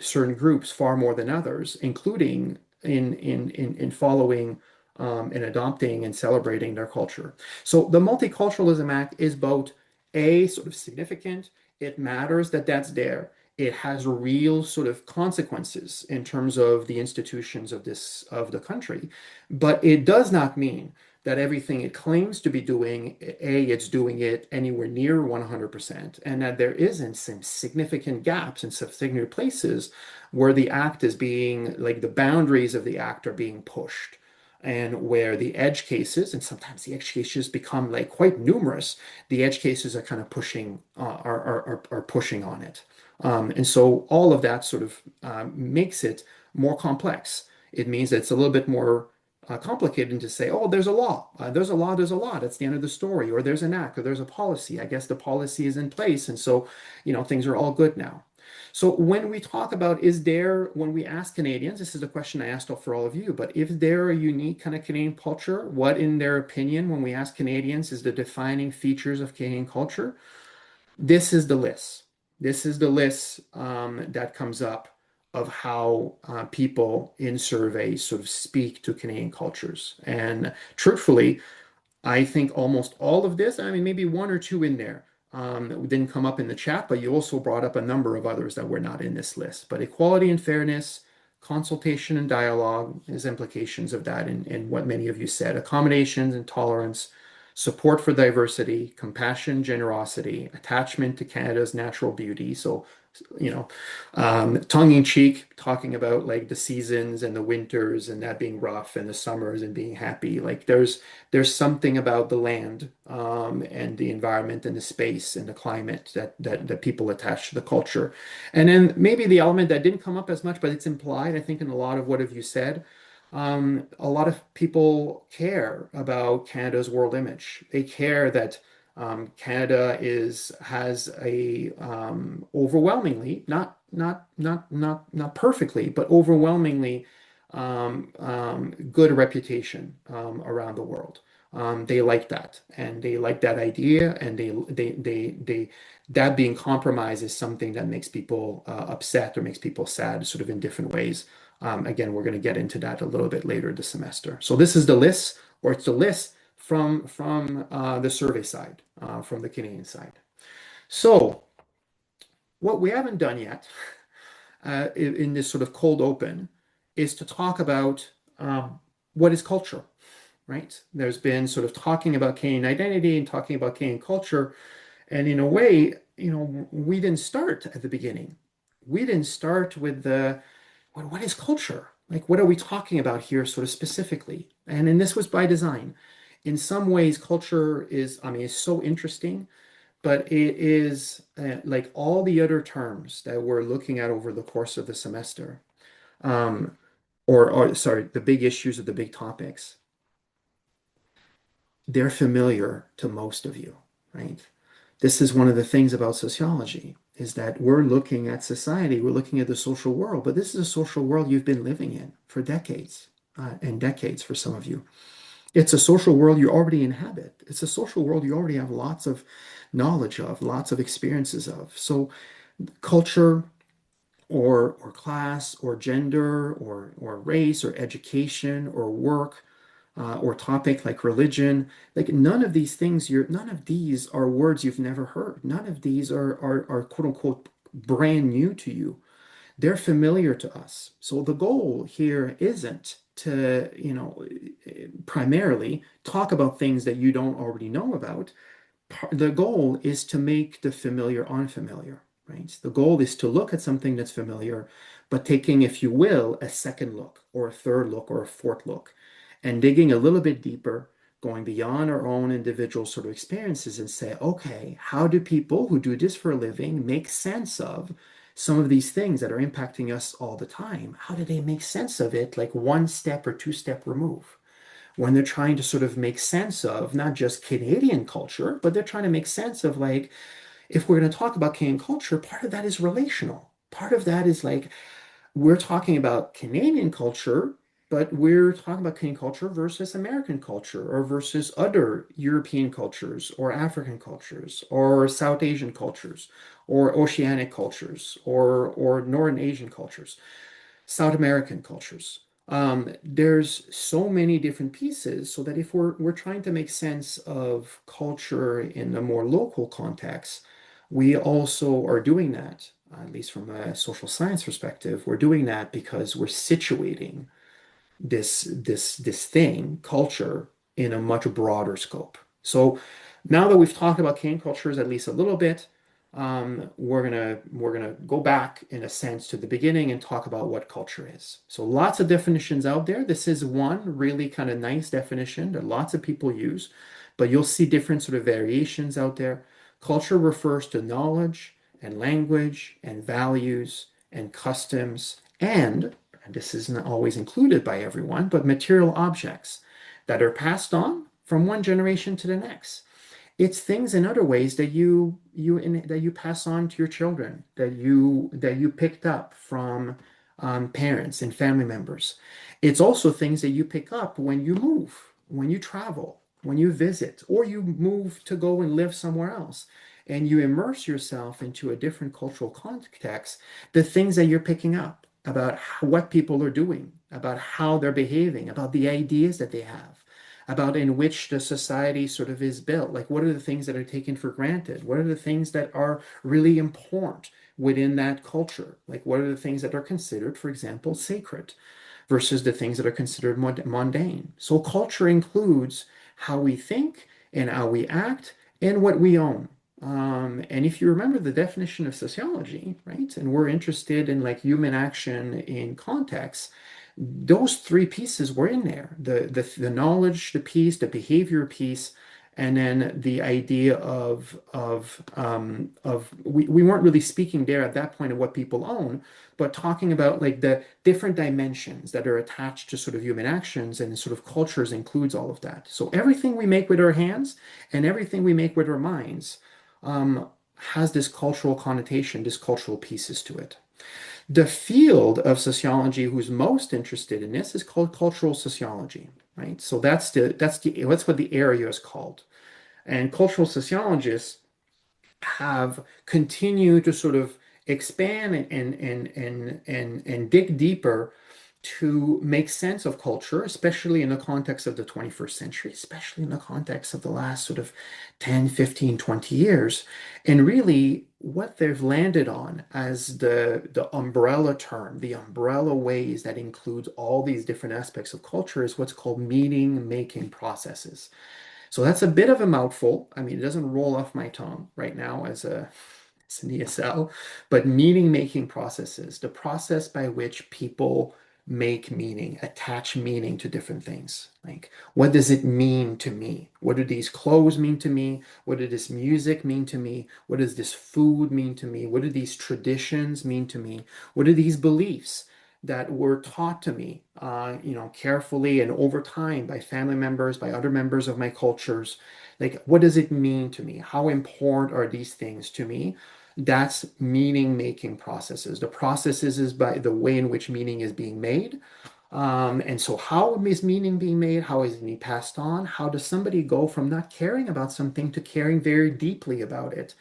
certain groups far more than others, including in following and adopting and celebrating their culture. So the Multiculturalism Act is both a sort of significant, it matters that that's there. It has real sort of consequences in terms of the institutions of the country, but it does not mean that everything it claims to be doing, A, it's doing it anywhere near 100%, and that there isn't some significant gaps in some significant places where the act is being, like the boundaries of the act are being pushed. And where the edge cases, and sometimes the edge cases become like quite numerous, the edge cases are kind of pushing, are pushing on it. And so all of that sort of makes it more complex. It means that it's a little bit more complicated to say, oh, there's a law, there's a law, there's a law. That's the end of the story. Or there's an act, or there's a policy. I guess the policy is in place, and so things are all good now. So when we talk about when we ask Canadians, this is a question I asked for all of you, but if there a unique kind of Canadian culture, what in their opinion, when we ask Canadians, is the defining features of Canadian culture? This is the list. This is the list that comes up of how people in surveys sort of speak to Canadian cultures. And truthfully, I think almost all of this, I mean, maybe one or two in there didn't come up in the chat, but you also brought up a number of others that were not in this list. But equality and fairness, consultation and dialogue is implications of that in what many of you said. Accommodations and tolerance, support for diversity, compassion, generosity, attachment to Canada's natural beauty. So tongue in cheek, talking about like the seasons and the winters and that being rough and the summers and being happy. Like there's something about the land and the environment and the space and the climate that people attach to the culture. And then maybe the element that didn't come up as much, but it's implied, I think, in a lot of what have you said. A lot of people care about Canada's world image. They care that Canada has a overwhelmingly, not perfectly, but overwhelmingly good reputation around the world. They like that, and they like that idea, and they that being compromised is something that makes people upset or makes people sad, sort of in different ways. Again, we're going to get into that a little bit later this semester. So this is the list, or it's the list from the survey side, from the Canadian side. So what we haven't done yet in this sort of cold open is to talk about what is culture, right? There's been sort of talking about Canadian identity and talking about Canadian culture, and in a way, we didn't start at the beginning. We didn't start with what is culture? Like, what are we talking about here, sort of specifically? And this was by design. In some ways, culture is so interesting, but it is like all the other terms that we're looking at over the course of the semester, um, or sorry, the big issues or the big topics, they're familiar to most of you, right? This is one of the things about sociology, is that we're looking at society, we're looking at the social world, but this is a social world you've been living in for decades and decades for some of you. It's a social world you already inhabit. It's a social world you already have lots of knowledge of, lots of experiences of. So culture or class or gender or race or education or work or topic like religion, like none of these are words you've never heard. None of these are quote unquote brand new to you. They're familiar to us. So the goal here isn't to, primarily talk about things that you don't already know about. The goal is to make the familiar unfamiliar, right? The goal is to look at something that's familiar, but taking, if you will, a second look or a third look or a fourth look and digging a little bit deeper, going beyond our own individual sort of experiences and say, okay, how do people who do this for a living make sense of some of these things that are impacting us all the time? How do they make sense of it, like one step or two-step remove? When they're trying to sort of make sense of not just Canadian culture, but they're trying to make sense of, like, if we're going to talk about Canadian culture, part of that is relational. Part of that is like we're talking about Canadian culture, but we're talking about Canadian culture versus American culture or versus other European cultures or African cultures or South Asian cultures or Oceanic cultures or Northern Asian cultures. South American cultures. There's so many different pieces, so that if we're trying to make sense of culture in a more local context, we also are doing that, at least from a social science perspective. We're doing that because we're situating this thing, culture, in a much broader scope. So now that we've talked about cane cultures at least a little bit, we're gonna go back in a sense to the beginning and talk about what culture is. So lots of definitions out there. This is one really kind of nice definition that lots of people use, but you'll see different sort of variations out there. Culture refers to knowledge and language and values and customs and this isn't always included by everyone, but material objects that are passed on from one generation to the next. It's things in other ways that you pass on to your children that you picked up from parents and family members. It's also things that you pick up when you move, when you travel, when you visit, or you move to go and live somewhere else, and you immerse yourself into a different cultural context. The things that you're picking up about what people are doing, about how they're behaving, about the ideas that they have, about in which the society sort of is built. Like, what are the things that are taken for granted? What are the things that are really important within that culture? Like, what are the things that are considered, for example, sacred versus the things that are considered mundane? So, culture includes how we think and how we act and what we own. And if you remember the definition of sociology, right, and we're interested in like human action in context, those three pieces were in there. The knowledge, the piece, the behavior piece, and then the idea of we weren't really speaking there at that point of what people own, but talking about like the different dimensions that are attached to sort of human actions and sort of cultures includes all of that. So everything we make with our hands and everything we make with our minds um, has this cultural connotation, this cultural pieces to it. The field of sociology who's most interested in this is called cultural sociology, right? So that's what the area is called. And cultural sociologists have continued to sort of expand and dig deeper to make sense of culture, especially in the context of the 21st century, especially in the context of the last sort of 10, 15, 20 years. And really, what they've landed on as the umbrella term, the umbrella ways that includes all these different aspects of culture is what's called meaning making processes. So that's a bit of a mouthful. I mean, it doesn't roll off my tongue right now as an ESL, but meaning making processes, the process by which people make meaning, attach meaning to different things. Like, what does it mean to me? What do these clothes mean to me? What does this music mean to me? What does this food mean to me? What do these traditions mean to me? What are these beliefs that were taught to me, carefully and over time by family members, by other members of my cultures? Like, what does it mean to me? How important are these things to me? That's meaning making processes. The processes is by the way in which meaning is being made. And so how is meaning being made? How is it being passed on? How does somebody go from not caring about something to caring very deeply about it?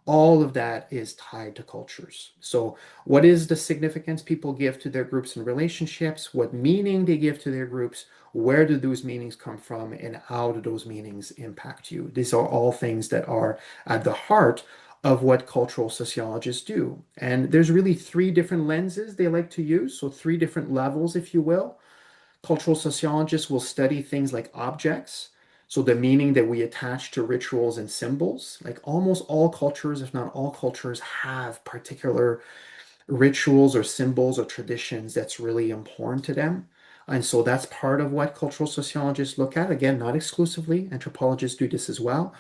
All of that is tied to cultures. So what is the significance people give to their groups and relationships? What meaning they give to their groups? Where do those meanings come from? And how do those meanings impact you? These are all things that are at the heart of what cultural sociologists do. And there's really three different lenses they like to use. So three different levels, if you will. Cultural sociologists will study things like objects, so the meaning that we attach to rituals and symbols. Like almost all cultures, if not all cultures, have particular rituals or symbols or traditions that's really important to them. And so that's part of what cultural sociologists look at. Again, not exclusively, anthropologists do this as well.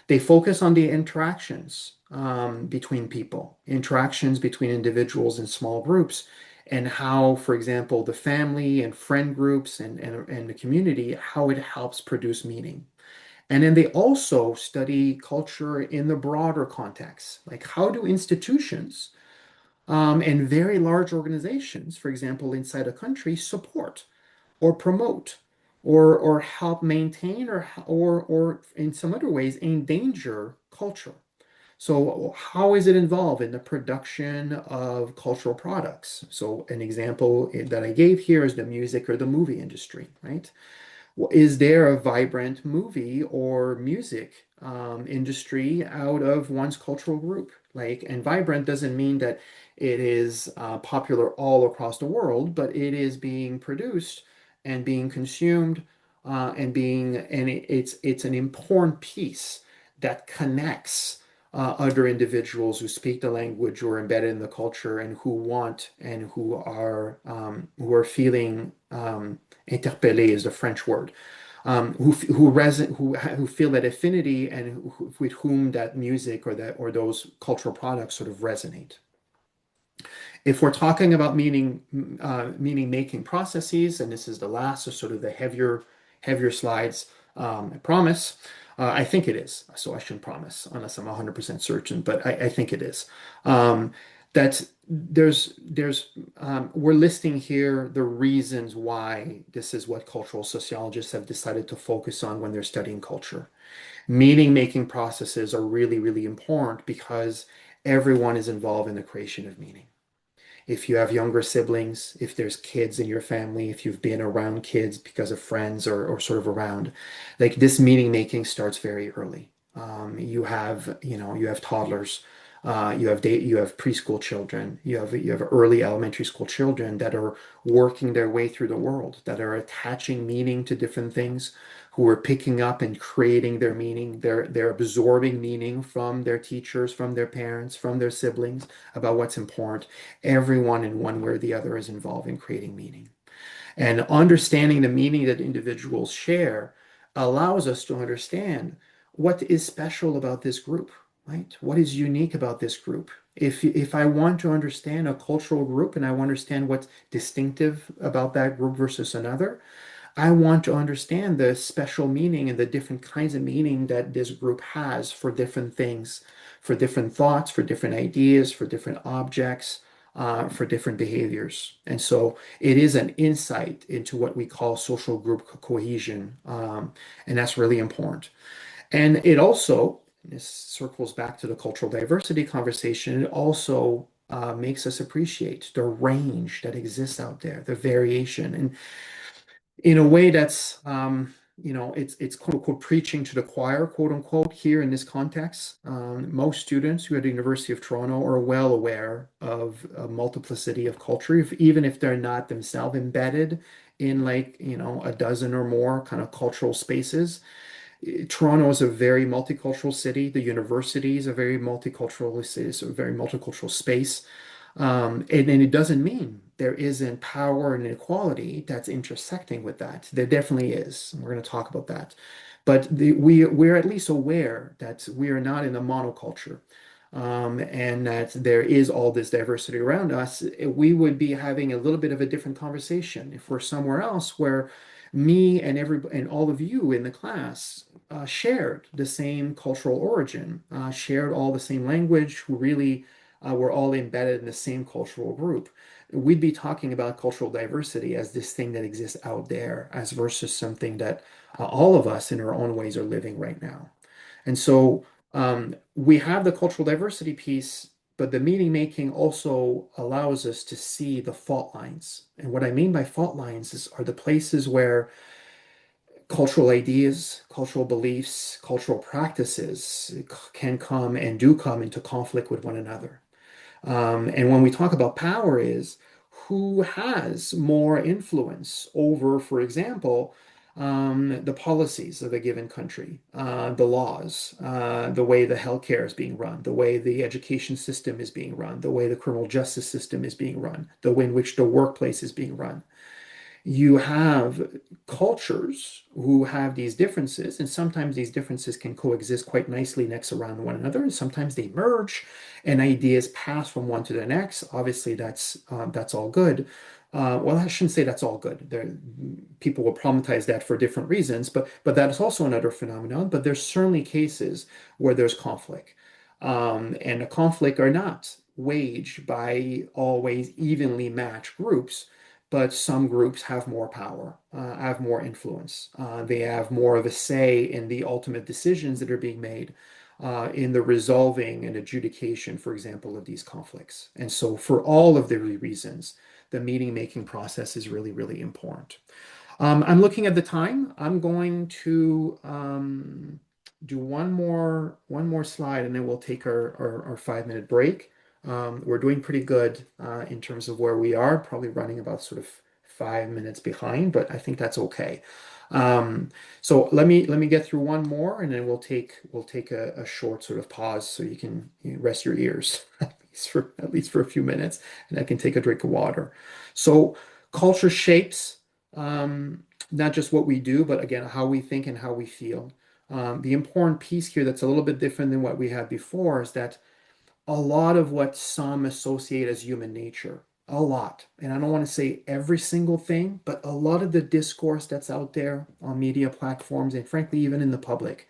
They focus on the interactions between people, interactions between individuals and small groups, and how, for example, the family and friend groups and the community, how it helps produce meaning. And then they also study culture in the broader context. Like, how do institutions and very large organizations, for example, inside a country, support or promote or help maintain or in some other ways endanger culture? So how is it involved in the production of cultural products? So an example that I gave here is the music or the movie industry, right? Is there a vibrant movie or music industry out of one's cultural group? Like, and vibrant doesn't mean that it is popular all across the world, but it is being produced and being consumed it's an important piece that connects other individuals who speak the language or are embedded in the culture and who want and who are feeling interpellé is the French word, who feel that affinity and with whom that music or those cultural products sort of resonate. If we're talking about meaning making processes, and this is the last or sort of the heavier slides, I promise. I think it is, so I shouldn't promise unless I'm 100% certain, but I think it is. That we're listing here the reasons why this is what cultural sociologists have decided to focus on when they're studying culture. Meaning making processes are really, really important because everyone is involved in the creation of meaning. If you have younger siblings, if there's kids in your family, if you've been around kids because of friends or sort of around, like this meaning making starts very early. You have toddlers, you have preschool children, you have early elementary school children that are working their way through the world, that are attaching meaning to different things, who are picking up and creating their meaning. They're absorbing meaning from their teachers, from their parents, from their siblings about what's important. Everyone in one way or the other is involved in creating meaning. And understanding the meaning that individuals share allows us to understand what is special about this group, right? What is unique about this group? If I want to understand a cultural group and I want to understand what's distinctive about that group versus another, I want to understand the special meaning and the different kinds of meaning that this group has for different things, for different thoughts, for different ideas, for different objects, for different behaviors. And so it is an insight into what we call social group cohesion. And that's really important. And it also, this circles back to the cultural diversity conversation, it also makes us appreciate the range that exists out there, the variation. And in a way that's it's quote unquote preaching to the choir, quote unquote, here in this context. Most students who are at the University of Toronto are well aware of a multiplicity of culture, even if they're not themselves embedded in a dozen or more kind of cultural spaces. Toronto is a very multicultural city. The university is a very multicultural city, it's a very multicultural space. And it doesn't mean there isn't power and inequality that's intersecting with that. There definitely is. We're going to talk about that. But we're at least aware that we are not in a monoculture, and that there is all this diversity around us. We would be having a little bit of a different conversation if we're somewhere else where me and and all of you in the class shared the same cultural origin, shared all the same language, who really were all embedded in the same cultural group. We'd be talking about cultural diversity as this thing that exists out there, as versus something that all of us in our own ways are living right now. And so we have the cultural diversity piece, but the meaning making also allows us to see the fault lines. And what I mean by fault lines are the places where cultural ideas, cultural beliefs, cultural practices can come and do come into conflict with one another. And when we talk about power is who has more influence over, for example, the policies of a given country, the laws, the way the healthcare is being run, the way the education system is being run, the way the criminal justice system is being run, the way in which the workplace is being run. You have cultures who have these differences, and sometimes these differences can coexist quite nicely next around one another, and sometimes they merge and ideas pass from one to the next. Obviously, that's all good. Well, I shouldn't say that's all good. People will problematize that for different reasons, but that is also another phenomenon. But there's certainly cases where there's conflict, and the conflict are not waged by always evenly matched groups, but some groups have more power, have more influence. They have more of a say in the ultimate decisions that are being made, in the resolving and adjudication, for example, of these conflicts. And so, for all of the reasons, the meaning making process is really, really important. I'm looking at the time. I'm going to do one more slide, and then we'll take our 5-minute break. We're doing pretty good in terms of where we are, probably running about sort of 5 minutes behind, but I think that's okay. Um, so let me get through one more, and then we'll take a short sort of pause so you can rest your ears at least for a few minutes, and I can take a drink of water. So culture shapes not just what we do, but again how we think and how we feel. The important piece here that's a little bit different than what we had before is that a lot of what some associate as human nature, a lot, and I don't want to say every single thing, but a lot of the discourse that's out there on media platforms and frankly even in the public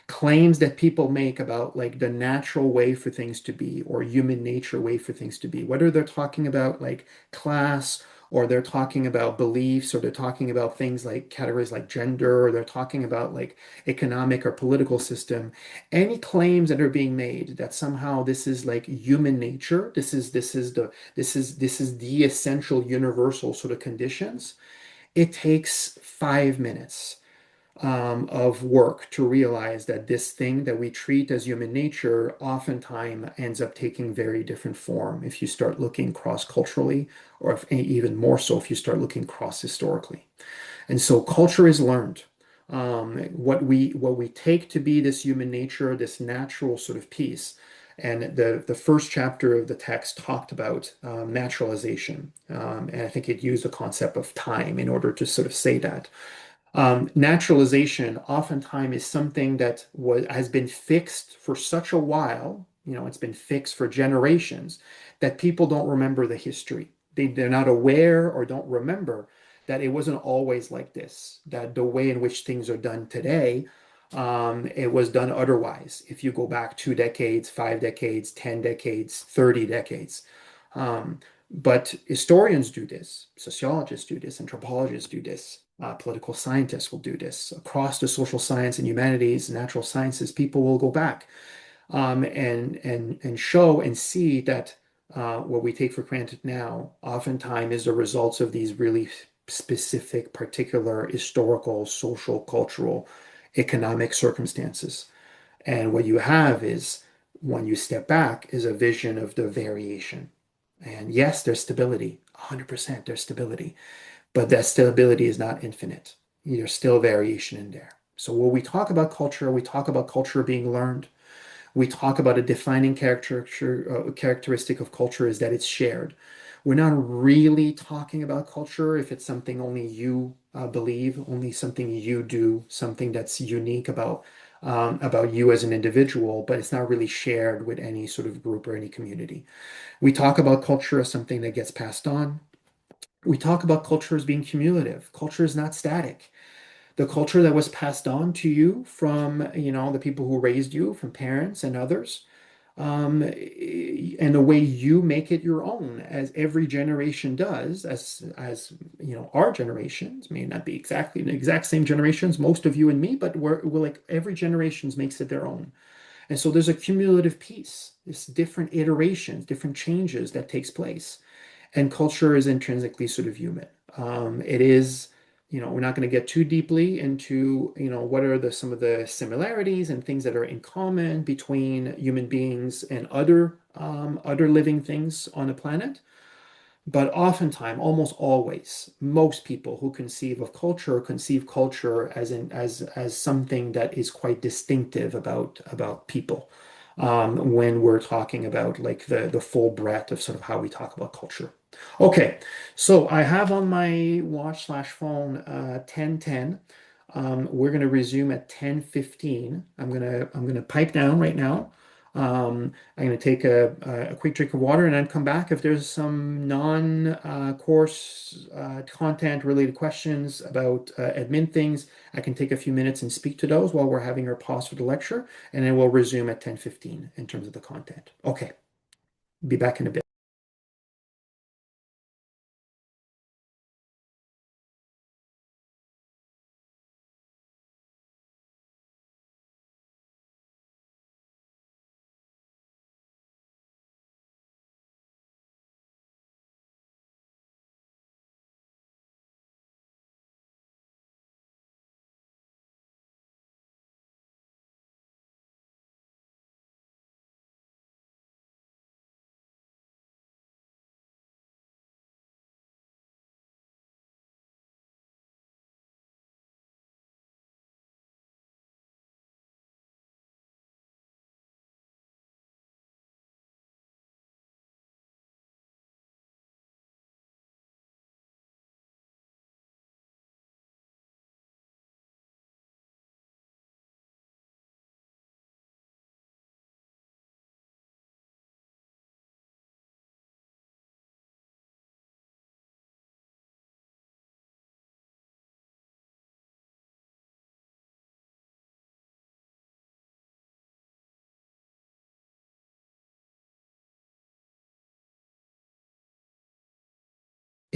claims that people make about like the natural way for things to be or human nature way for things to be, whether they're talking about like class or they're talking about beliefs or they're talking about things like categories like gender or they're talking about like economic or political system, any claims that are being made that somehow this is like human nature, this is the essential universal sort of conditions, it takes 5 minutes of work to realize that this thing that we treat as human nature oftentimes ends up taking very different form if you start looking cross-culturally, or if, even more so if you start looking cross-historically. And so culture is learned. What we take to be this human nature, this natural sort of piece. And the first chapter of the text talked about naturalization. And I think it used the concept of time in order to sort of say that. Naturalization oftentimes is something that has been fixed for such a while, it's been fixed for generations, that people don't remember the history. They're not aware or don't remember that it wasn't always like this, that the way in which things are done today, it was done otherwise. If you go back 2 decades, 5 decades, 10 decades, 30 decades. Um, but historians do this, sociologists do this, anthropologists do this, political scientists will do this. Across the social science and humanities, natural sciences, people will go back and show and see that what we take for granted now oftentimes is the results of these really specific, particular historical, social, cultural, economic circumstances. And what you have is, when you step back, is a vision of the variation. And yes, there's stability, 100% there's stability, but that stability is not infinite. There's still variation in there. So when we talk about culture being learned. We talk about a defining characteristic of culture is that it's shared. We're not really talking about culture if it's something only you believe, only something you do, something that's unique about you as an individual, but it's not really shared with any sort of group or any community. We talk about culture as something that gets passed on. We talk about culture as being cumulative. Culture is not static. The culture that was passed on to you from, the people who raised you, from parents and others, and the way you make it your own, as every generation does, as our generations may not be exactly the exact same generations, most of you and me, but we're like every generations makes it their own. And so there's a cumulative piece, it's different iterations, different changes that takes place. And culture is intrinsically sort of human. It is, we're not going to get too deeply into, what are some of the similarities and things that are in common between human beings and other living things on the planet. But oftentimes, almost always, most people who conceive culture as something that is quite distinctive about people. When we're talking about like the full breadth of sort of how we talk about culture. Okay, so I have on my watch/phone 10:10. We're gonna resume at 10:15. I'm gonna pipe down right now. I'm going to take a quick drink of water and then come back. If there's some non-course content related questions about admin things, I can take a few minutes and speak to those while we're having our pause for the lecture, and then we'll resume at 10:15 in terms of the content. Okay, be back in a bit.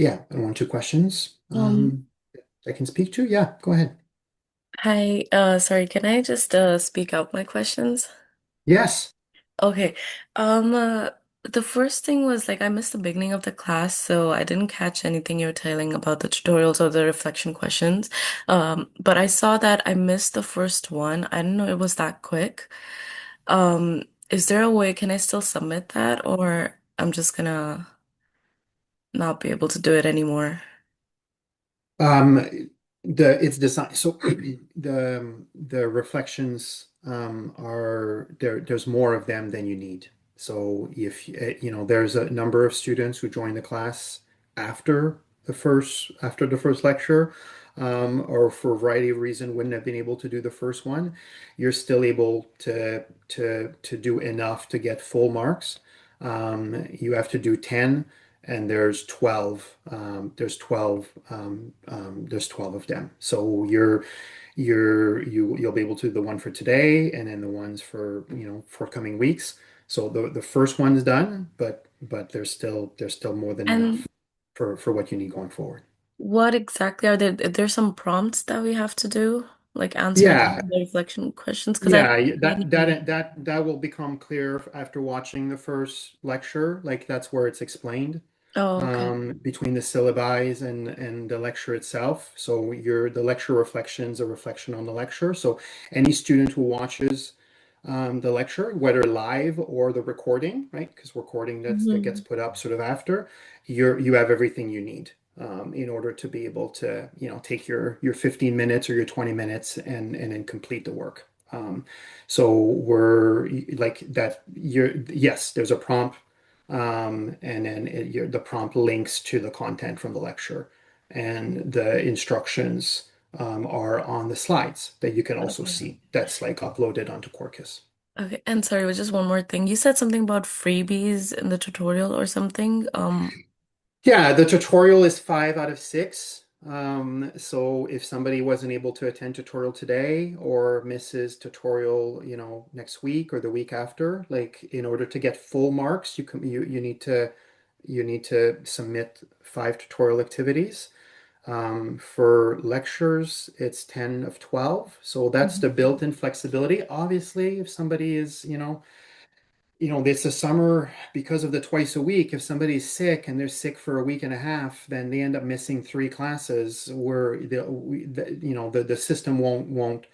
Yeah, and one, two questions Um, I can speak to. Yeah, go ahead. Hi, sorry, can I just speak out my questions? Yes. Okay. Um, uh, the first thing was like I missed the beginning of the class, so I didn't catch anything you were telling about the tutorials or the reflection questions. But I saw that I missed the first one. I didn't know it was that quick. Is there a way, can I still submit that, or I'm just gonna not be able to do it anymore? Um, it's designed so the reflections are there. There's more of them than you need. So if you know, there's a number of students who join the class after the first lecture, or for a variety of reason wouldn't have been able to do the first one. You're still able to do enough to get full marks. You have to do 10 and there's 12 of them. So you'll be able to do the one for today and then the ones for, forthcoming weeks. So the first one's done, but there's still more than enough And for what you need going forward. what exactly are there? There's some prompts that we have to do, like answering Yeah, the reflection questions, because I yeah, didn't see anything. that will become clear after watching the first lecture. Like that's where it's explained. Oh, okay. Between the syllabi and the lecture itself. So the lecture reflections a reflection on the lecture. So any student who watches the lecture, whether live or the recording, right? Because recording that gets Hmm. put up sort of after, you have everything you need in order to be able to, take your 15 minutes or your 20 minutes and then complete the work. So we're like that. Yes, there's a prompt and then the prompt links to the content from the lecture, and the instructions are on the slides that you can also Okay. see. That's like uploaded onto Quarkus. Okay. And sorry, was just one more thing. You said something about freebies in the tutorial or something. Yeah, the tutorial is 5 out of 6. So if somebody wasn't able to attend tutorial today or misses tutorial, next week or the week after, like in order to get full marks, you need to submit 5 tutorial activities. For lectures, it's 10 of 12. So that's the Mhm. built-in flexibility. Obviously, if somebody is, it's the summer because of the twice a week. If somebody's sick and they're sick for a week and a half, then they end up missing 3 classes where the system won't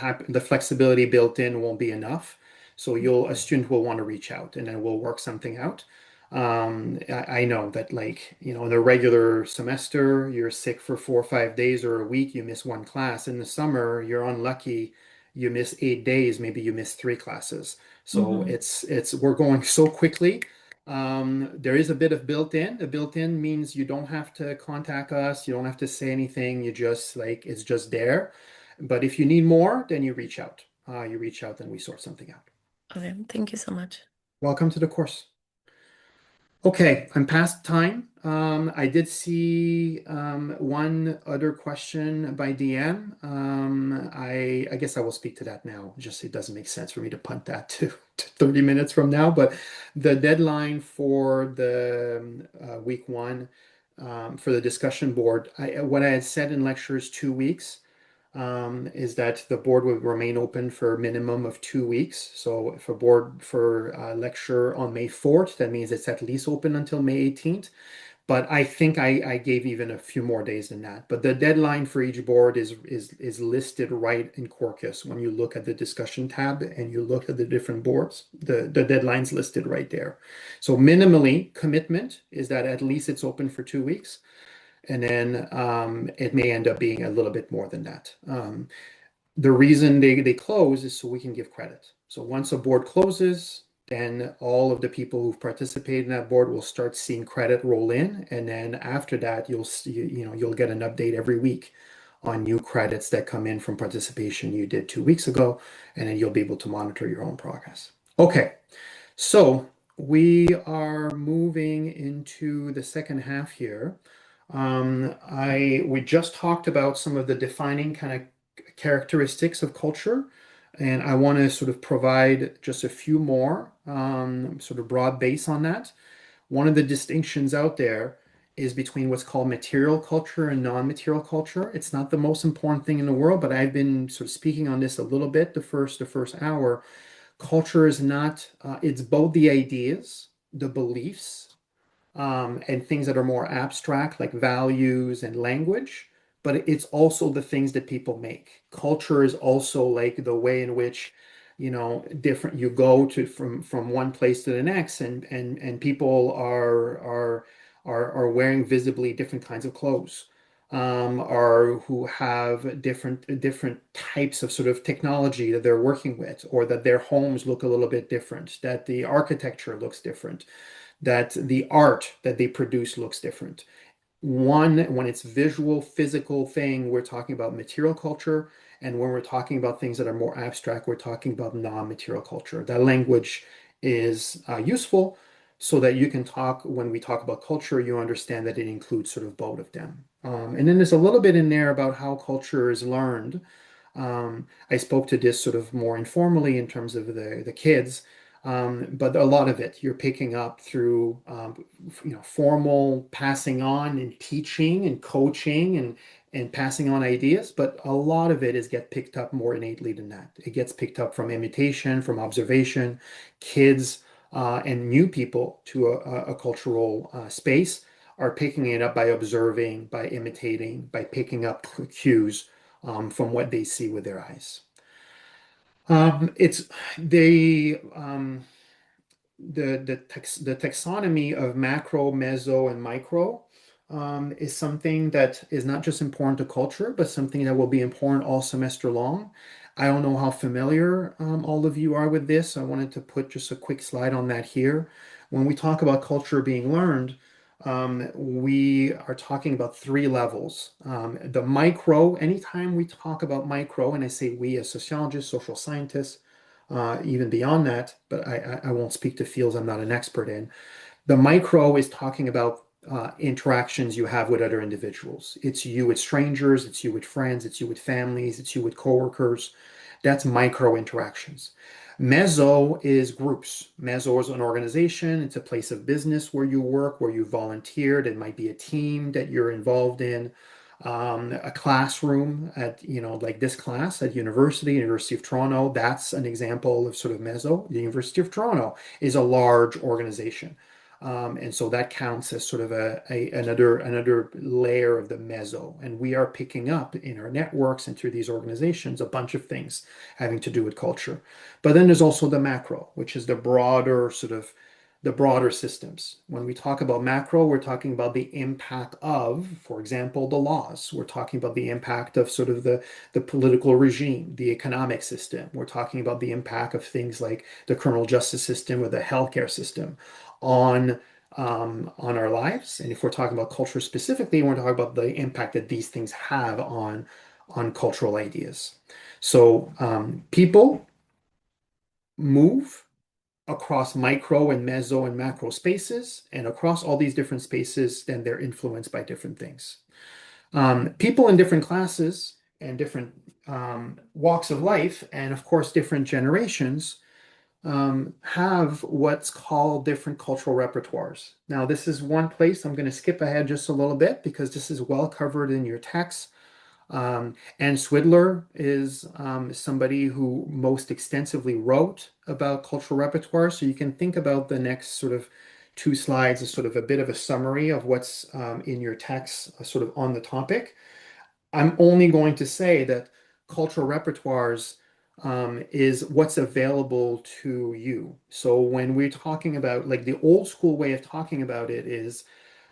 happen. The flexibility built in won't be enough. So a student will want to reach out and then we'll work something out. I know that like, in a regular semester, you're sick for 4 or 5 days or a week, you miss one class. In the summer, you're unlucky, you miss 8 days, maybe you miss 3 classes. So Mhm. we're going so quickly. There is a bit of built-in. The built-in means you don't have to contact us, you don't have to say anything. You just like it's just there. But if you need more, then you reach out. You reach out, and we sort something out. Okay. Thank you so much. Welcome to the course. Okay, I'm past time. I did see one other question by DM. I guess I will speak to that now. Just it doesn't make sense for me to punt that to 30 minutes from now. But the deadline for the week one for the discussion board, what I had said in lecture is 2 weeks. Is that the board would remain open for a minimum of 2 weeks. So if a board for a lecture on May 4th, that means it's at least open until May 18th. But I think I gave even a few more days than that. But the deadline for each board is listed right in Quarkus. When you look at the discussion tab and you look at the different boards, the deadline's listed right there. So minimally, commitment is that at least it's open for 2 weeks. And then it may end up being a little bit more than that. The reason they close is so we can give credit. So once a board closes, then all of the people who've participated in that board will start seeing credit roll in, and then after that, you'll see, you'll get an update every week on new credits that come in from participation you did 2 weeks ago, and then you'll be able to monitor your own progress. Okay, so we are moving into the second half here. We just talked about some of the defining kind of characteristics of culture, and I want to sort of provide just a few more sort of broad base on that. One of the distinctions out there is between what's called material culture and non-material culture. It's not the most important thing in the world, but I've been sort of speaking on this a little bit the first hour. Culture is not, it's both the ideas, the beliefs, and things that are more abstract, like values and language, but it's also the things that people make. Culture is also like the way in which, different you go to from one place to the next, and people are wearing visibly different kinds of clothes. Or who have different types of sort of technology that they're working with, or that their homes look a little bit different, that the architecture looks different, that the art that they produce looks different. One, when it's visual, physical thing, we're talking about material culture. And when we're talking about things that are more abstract, we're talking about non-material culture. That language is useful so that you can talk, when we talk about culture, you understand that it includes sort of both of them. And then there's a little bit in there about how culture is learned. I spoke to this sort of more informally in terms of the kids, but a lot of it you're picking up through formal passing on and teaching and coaching and passing on ideas. But a lot of it is get picked up more innately than that. It gets picked up from imitation, from observation. Kids and new people to a cultural space are picking it up by observing, by imitating, by picking up cues from what they see with their eyes. It's they the taxonomy of macro, meso, and micro is something that is not just important to culture, but something that will be important all semester long. I don't know how familiar all of you are with this. I wanted to put just a quick slide on that here. When we talk about culture being learned, we are talking about three levels. The micro, anytime we talk about micro, and I say we as sociologists, social scientists, even beyond that, but I won't speak to fields I'm not an expert in. The micro is talking about interactions you have with other individuals. It's you with strangers, it's you with friends, it's you with families, it's you with coworkers. That's micro interactions. Meso is groups. Meso is an organization. It's a place of business where you work, where you volunteered. It might be a team that you're involved in. A classroom at, like this class at University of Toronto. That's an example of sort of meso. The University of Toronto is a large organization. And so that counts as sort of another layer of the meso. And we are picking up in our networks and through these organizations a bunch of things having to do with culture. But then there's also the macro, which is the broader systems. When we talk about macro, we're talking about the impact of, for example, the laws. We're talking about the impact of sort of the political regime, the economic system. We're talking about the impact of things like the criminal justice system or the healthcare system on on our lives. And if we're talking about culture specifically, we're talking about the impact that these things have on cultural ideas. So people move across micro and meso and macro spaces, and across all these different spaces, then they're influenced by different things. People in different classes and different walks of life, and of course, different generations, have what's called different cultural repertoires. Now, this is one place I'm going to skip ahead just a little bit because this is well covered in your text. And Swidler is somebody who most extensively wrote about cultural repertoire. So you can think about the next sort of two slides as sort of a bit of a summary of what's in your text, sort of on the topic. I'm only going to say that cultural repertoires is what's available to you. So when we're talking about, like, the old school way of talking about it is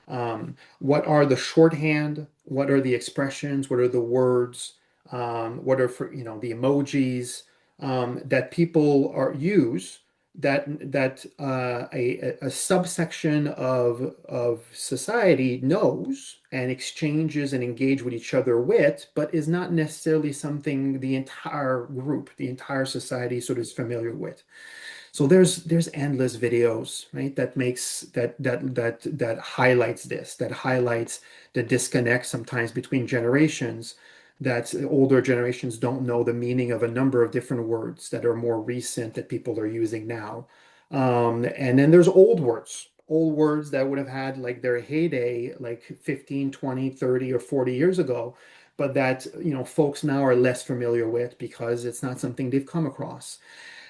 what are the shorthand? What are the expressions? What are the words? What are, for the emojis that people are use that a subsection of society knows and exchanges and engage with each other with, but is not necessarily something the entire group, the entire society sort of is familiar with. So there's endless videos, right? That highlights this, that highlights the disconnect sometimes between generations, that older generations don't know the meaning of a number of different words that are more recent that people are using now. And then there's old words. old words that would have had like their heyday like 15, 20, 30, or 40 years ago, but that, folks now are less familiar with because it's not something they've come across.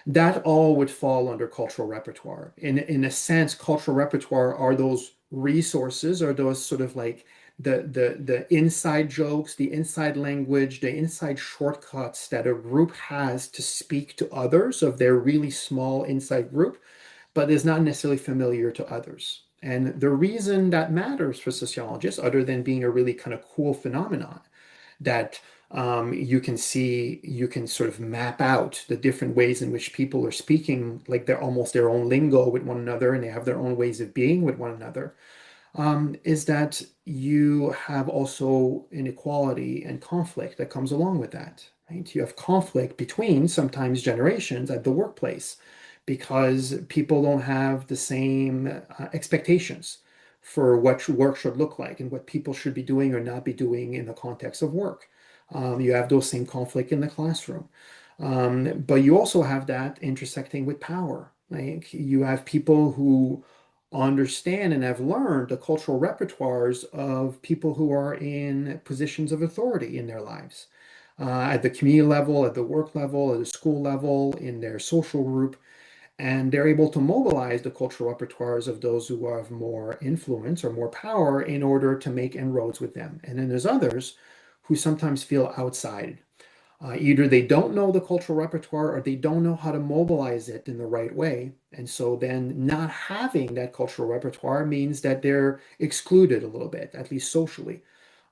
That all would fall under cultural repertoire. In a sense, cultural repertoire are those resources, or those sort of like the inside jokes, the inside language, the inside shortcuts that a group has to speak to others of their really small inside group, but is not necessarily familiar to others. And the reason that matters for sociologists, other than being a really kind of cool phenomenon, that you can see, you can sort of map out the different ways in which people are speaking, like they're almost their own lingo with one another, and they have their own ways of being with one another, is that you have also inequality and conflict that comes along with that, right? You have conflict between sometimes generations at the workplace because people don't have the same expectations for what work should look like and what people should be doing or not be doing in the context of work. You have those same conflict in the classroom. But you also have that intersecting with power. Like you have people who understand and have learned the cultural repertoires of people who are in positions of authority in their lives, at the community level, at the work level, at the school level, in their social group, and they're able to mobilize the cultural repertoires of those who have more influence or more power in order to make inroads with them. And then there's others who sometimes feel outside. Either they don't know the cultural repertoire or they don't know how to mobilize it in the right way. And so then not having that cultural repertoire means that they're excluded a little bit, at least socially.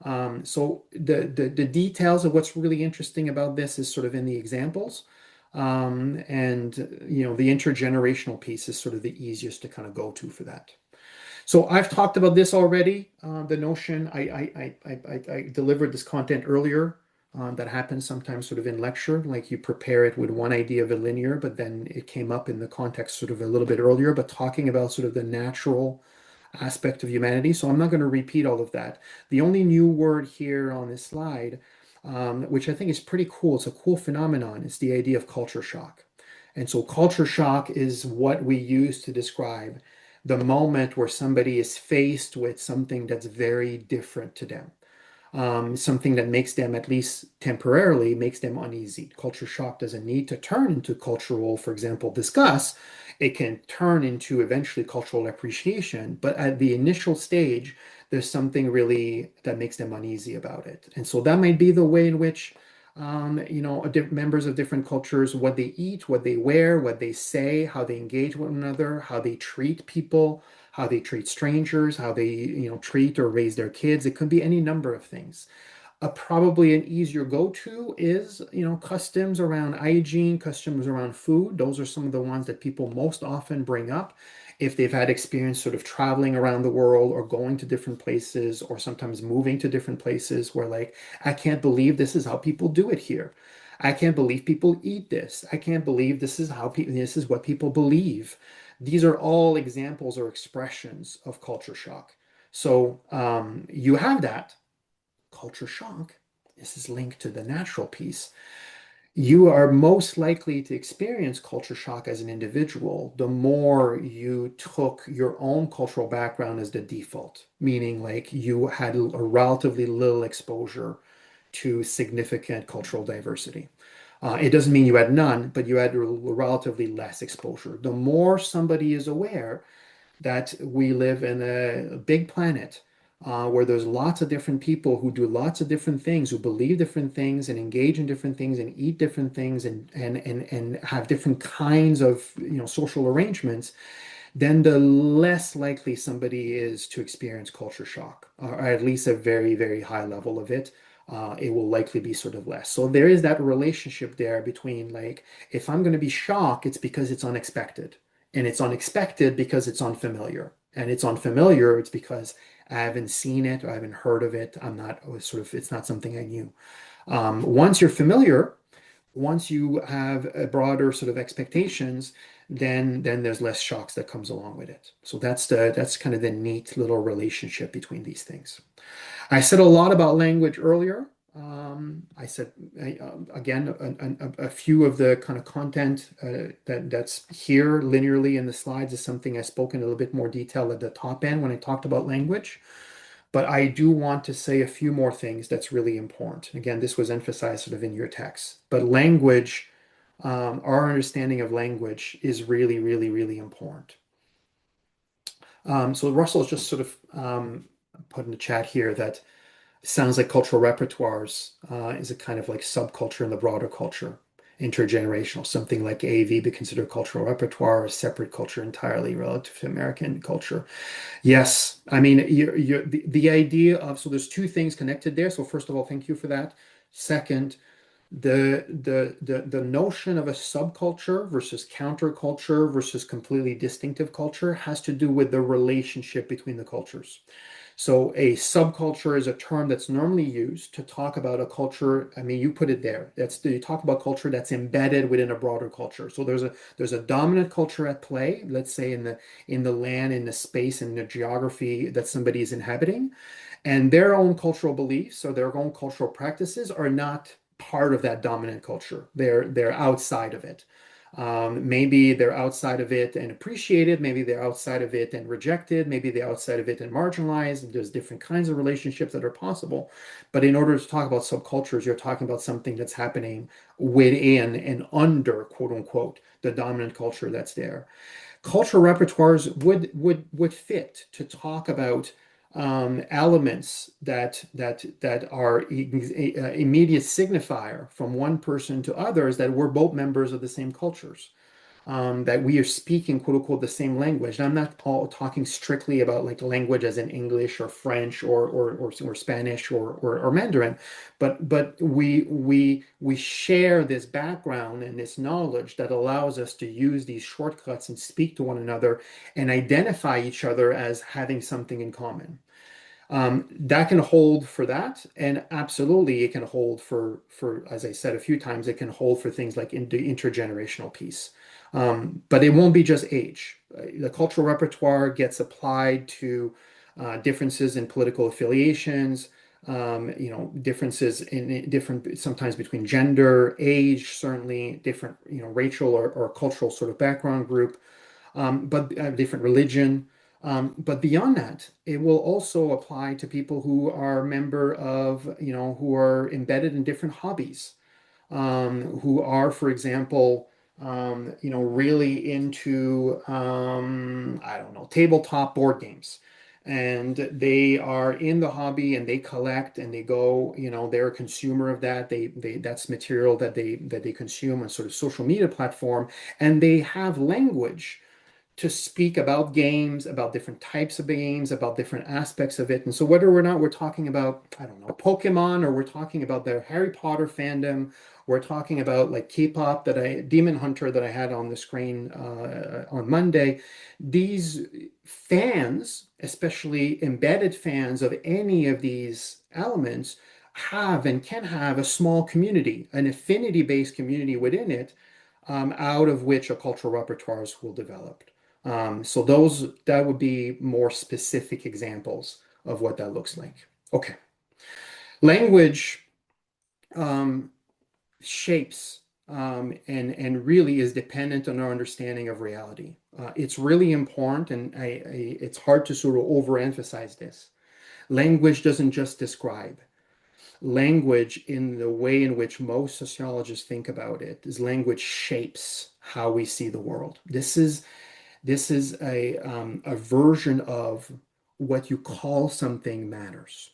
So the details of what's really interesting about this is sort of in the examples. And the intergenerational piece is sort of the easiest to kind of go to for that. So I've talked about this already. The notion I delivered this content earlier. That happens sometimes sort of in lecture, like you prepare it with one idea of a linear, but then it came up in the context sort of a little bit earlier, but talking about sort of the natural aspect of humanity. So I'm not going to repeat all of that. The only new word here on this slide, which I think is pretty cool, it's a cool phenomenon, is the idea of culture shock. And so culture shock is what we use to describe the moment where somebody is faced with something that's very different to them, something that makes them, at least temporarily, makes them uneasy. Culture shock doesn't need to turn into cultural, for example, disgust. It can turn into eventually cultural appreciation, but at the initial stage, there's something really that makes them uneasy about it. And so that might be the way in which members of different cultures, what they eat, what they wear, what they say, how they engage with one another, how they treat people, how they treat strangers, how they, treat or raise their kids. It could be any number of things. Probably an easier go-to is, customs around hygiene, customs around food. Those are some of the ones that people most often bring up if they've had experience sort of traveling around the world or going to different places or sometimes moving to different places where like, I can't believe this is how people do it here. I can't believe people eat this. I can't believe this is what people believe. These are all examples or expressions of culture shock. So you have that culture shock. This is linked to the natural piece. You are most likely to experience culture shock as an individual the more you took your own cultural background as the default, meaning like you had a relatively little exposure to significant cultural diversity. It doesn't mean you had none, but you had relatively less exposure. The more somebody is aware that we live in a big planet where there's lots of different people who do lots of different things, who believe different things and engage in different things and eat different things and have different kinds of social arrangements, then the less likely somebody is to experience culture shock, or at least a very, very high level of it. It will likely be sort of less. So there is that relationship there between like, if I'm going to be shocked, it's because it's unexpected. And it's unexpected because it's unfamiliar. And it's unfamiliar, it's because I haven't seen it or I haven't heard of it. I'm not sort of, it's not something I knew. Once you're familiar, once you have a broader sort of expectations, then there's less shocks that comes along with it. So that's kind of the neat little relationship between these things. I said a lot about language earlier. I said again, a few of the kind of content that's here linearly in the slides is something I spoke in a little bit more detail at the top end when I talked about language. But I do want to say a few more things that's really important. Again, this was emphasized sort of in your text, but language, our understanding of language is really, really, really important. So Russell's just sort of put in the chat here that sounds like cultural repertoires is a kind of like subculture in the broader culture, intergenerational. Something like AV be considered cultural repertoire, a separate culture entirely relative to American culture. Yes, I mean the idea of so there's two things connected there. So first of all, thank you for that. Second, the notion of a subculture versus counterculture versus completely distinctive culture has to do with the relationship between the cultures. So a subculture is a term that's normally used to talk about a culture. I mean, you put it there. That's you talk about culture that's embedded within a broader culture. So there's a dominant culture at play, let's say in the land, in the space, in the geography that somebody is inhabiting, and their own cultural beliefs or their own cultural practices are not part of that dominant culture. They're outside of it. Maybe they're outside of it and appreciated. Maybe they're outside of it and rejected. Maybe they're outside of it and marginalized. There's different kinds of relationships that are possible. But in order to talk about subcultures, you're talking about something that's happening within and under, quote unquote, the dominant culture that's there. Cultural repertoires would fit to talk about elements that are immediate signifier from one person to others that we're both members of the same cultures, that we are speaking quote unquote the same language. And I'm not all talking strictly about like language as in English or French or Spanish or Mandarin, but we share this background and this knowledge that allows us to use these shortcuts and speak to one another and identify each other as having something in common. That can hold for that, and absolutely it can hold for as I said a few times, it can hold for things like in the intergenerational piece. But it won't be just age. The cultural repertoire gets applied to differences in political affiliations, differences in different sometimes between gender, age, certainly different, racial or cultural sort of background group, but different religion. But beyond that, it will also apply to people who are member of, who are embedded in different hobbies, who are, for example, really into, I don't know, tabletop board games. And they are in the hobby and they collect and they go, they're a consumer of that. That's material that they consume on sort of social media platform, and they have language to speak about games, about different types of games, about different aspects of it. And so whether or not we're talking about, I don't know, Pokemon, or we're talking about the Harry Potter fandom, we're talking about like K-pop Demon Hunter that I had on the screen on Monday, these fans, especially embedded fans of any of these elements, have and can have a small community, an affinity-based community within it, out of which a cultural repertoires will develop. So that would be more specific examples of what that looks like. Okay. Language um, shapes and really is dependent on our understanding of reality. It's really important, and it's hard to sort of overemphasize this. Language doesn't just describe. Language, in the way in which most sociologists think about it, is language shapes how we see the world. This is a version of what you call something matters.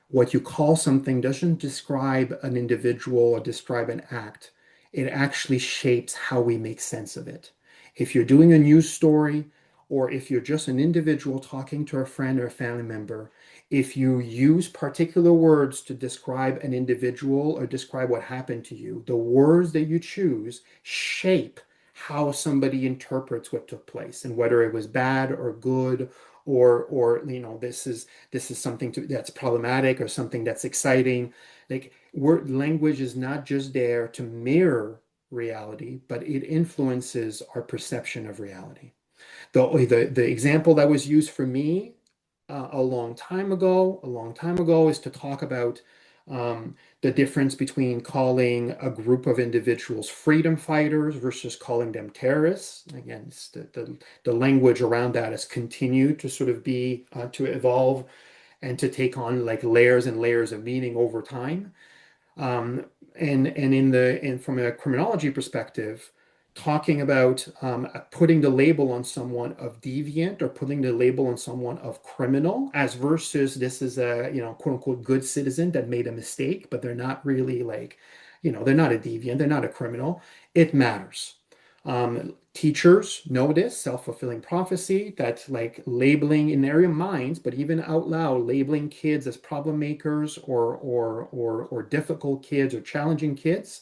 What you call something doesn't describe an individual or describe an act. It actually shapes how we make sense of it. If you're doing a news story, or if you're just an individual talking to a friend or a family member, if you use particular words to describe an individual or describe what happened to you, the words that you choose shape how somebody interprets what took place and whether it was bad or good, or this is something that's problematic or something that's exciting. Like, word language is not just there to mirror reality, but it influences our perception of reality. The example that was used for me a long time ago is to talk about The difference between calling a group of individuals freedom fighters versus calling them terrorists. Again, it's the language around that has continued to sort of be to evolve and to take on like layers and layers of meaning over time. Um, and from a criminology perspective, talking about putting the label on someone of deviant or putting the label on someone of criminal, as versus this is a quote unquote good citizen that made a mistake, but they're not really like they're not a deviant, they're not a criminal. It matters. Teachers know this self-fulfilling prophecy that like labeling in their minds, but even out loud, labeling kids as problem makers or difficult kids or challenging kids,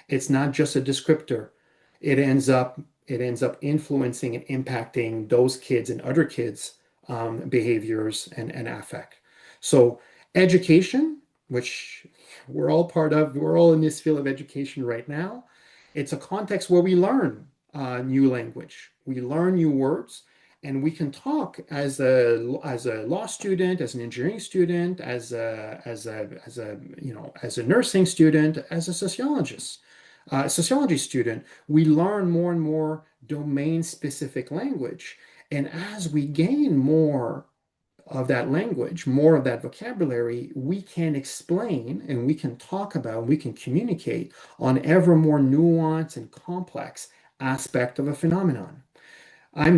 it's not just a descriptor. It ends up it ends up influencing and impacting those kids and other kids' behaviors and affect. So education, which we're all part of, we're all in this field of education right now. It's a context where we learn new language. We learn new words, and we can talk as a law student, as an engineering student, as a nursing student, as a sociology student. We learn more and more domain-specific language, and as we gain more of that language, more of that vocabulary, we can explain and we can talk about, we can communicate on ever more nuanced and complex aspect of a phenomenon. I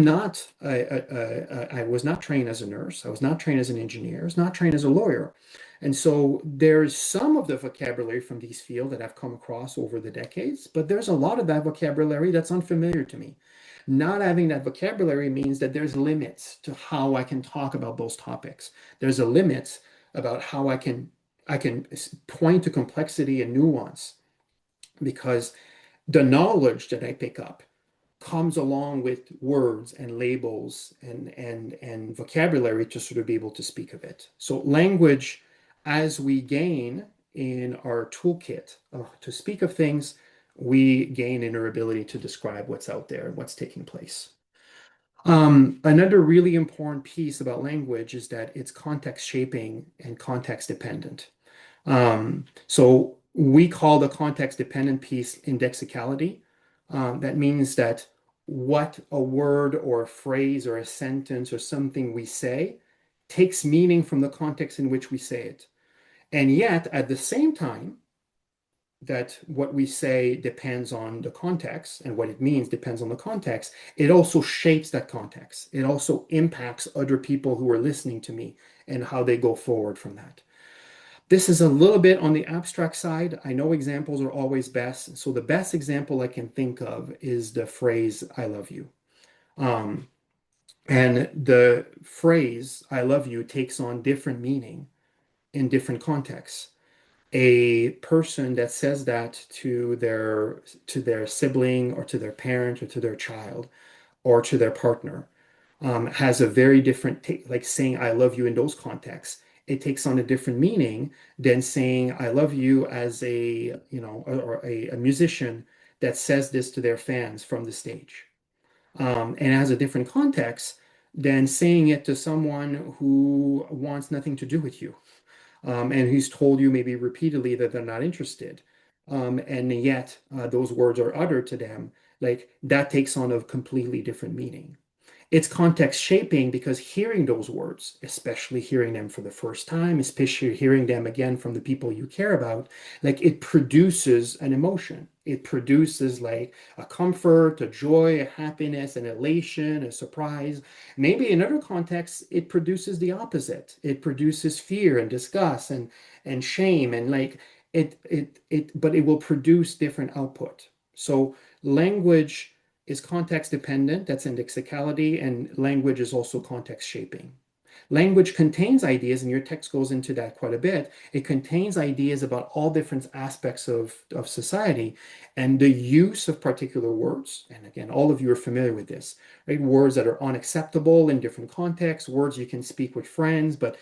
was not trained as a nurse. I was not trained as an engineer. I was not trained as a lawyer. And so there's some of the vocabulary from these fields that I've come across over the decades, but there's a lot of that vocabulary that's unfamiliar to me. Not having that vocabulary means that there's limits to how I can talk about those topics. There's a limit about how I can point to complexity and nuance because the knowledge that I pick up comes along with words and labels and vocabulary to sort of be able to speak of it. So language, as we gain in our toolkit to speak of things, we gain in our ability to describe what's out there and what's taking place. Another really important piece about language is that it's context shaping and context dependent. So we call the context dependent piece indexicality. That means that what a word or a phrase or a sentence or something we say takes meaning from the context in which we say it. And yet, at the same time, that what we say depends on the context and what it means depends on the context, it also shapes that context. It also impacts other people who are listening to me and how they go forward from that. This is a little bit on the abstract side. I know examples are always best. So the best example I can think of is the phrase, I love you. Um, and the phrase, I love you, takes on different meaning in different contexts. A person that says that to their sibling or to their parent or to their child or to their partner has a very different like saying I love you in those contexts. It takes on a different meaning than saying I love you as a musician that says this to their fans from the stage. And it has a different context than saying it to someone who wants nothing to do with you, and who's told you maybe repeatedly that they're not interested. And yet those words are uttered to them, like that takes on a completely different meaning. It's context shaping because hearing those words, especially hearing them for the first time, especially hearing them again from the people you care about, like it produces an emotion. It produces like a comfort, a joy, a happiness, an elation, a surprise. Maybe in other contexts, it produces the opposite. It produces fear and disgust and shame and like but it will produce different output. So language is context dependent, that's indexicality, and language is also context shaping. Language contains ideas, and your text goes into that quite a bit. It contains ideas about all different aspects of society and the use of particular words. And again, all of you are familiar with this, right? Words that are unacceptable in different contexts, words you can speak with friends, but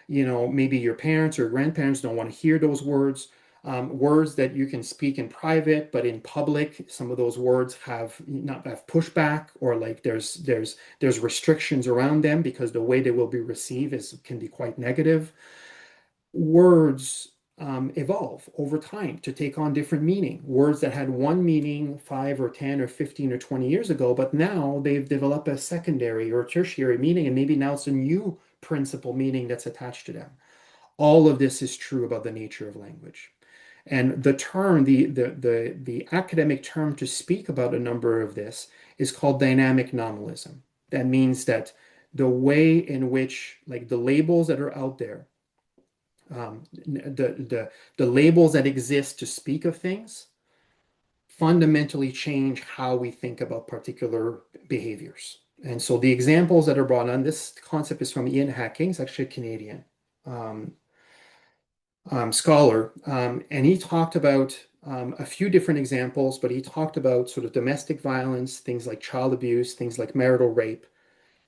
maybe your parents or grandparents don't want to hear those words. Words that you can speak in private, but in public, some of those words have not have pushback or like there's restrictions around them because the way they will be received can be quite negative. Words evolve over time to take on different meaning. Words that had one meaning 5 or 10 or 15 or 20 years ago, but now they've developed a secondary or tertiary meaning, and maybe now it's a new principal meaning that's attached to them. All of this is true about the nature of language. And the term, the academic term to speak about a number of this is called dynamic nominalism. That means that the way in which, like the labels that are out there, the labels that exist to speak of things fundamentally change how we think about particular behaviors. And so the examples that are brought on, this concept is from Ian Hacking, he's actually a Canadian um, scholar, and he talked about a few different examples, but he talked about sort of domestic violence, things like child abuse, things like marital rape.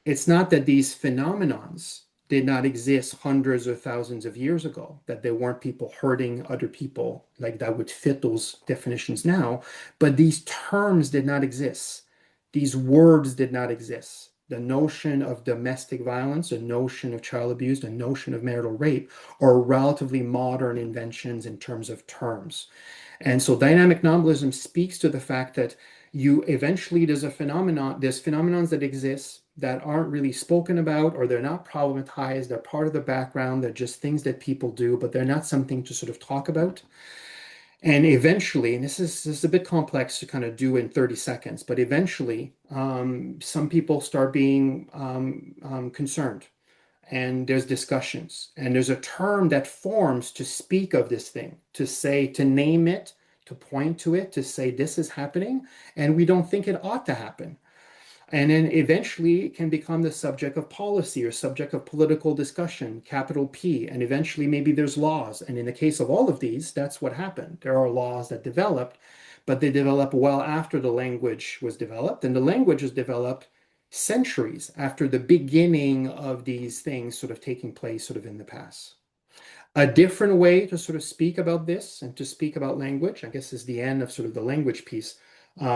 It's not that these phenomenons did not exist hundreds or thousands of years ago, that there weren't people hurting other people like that would fit those definitions now, but these terms did not exist. These words did not exist. The notion of domestic violence, the notion of child abuse, the notion of marital rape are relatively modern inventions in terms of terms. And so dynamic nominalism speaks to the fact that you eventually there's phenomenons that exist that aren't really spoken about or they're not problematized, they're part of the background, they're just things that people do, but they're not something to sort of talk about. And eventually, and this is a bit complex to kind of do in 30 seconds, but eventually some people start being concerned and there's discussions and there's a term that forms to speak of this thing, to say, to name it, to point to it, to say this is happening, and we don't think it ought to happen. And then eventually it can become the subject of policy or subject of political discussion, capital P, and eventually maybe there's laws. And in the case of all of these, that's what happened. There are laws that developed, but they developed well after the language was developed, and the language was developed centuries after the beginning of these things sort of taking place sort of in the past. A different way to sort of speak about this and to speak about language, I guess, is the end of sort of the language piece,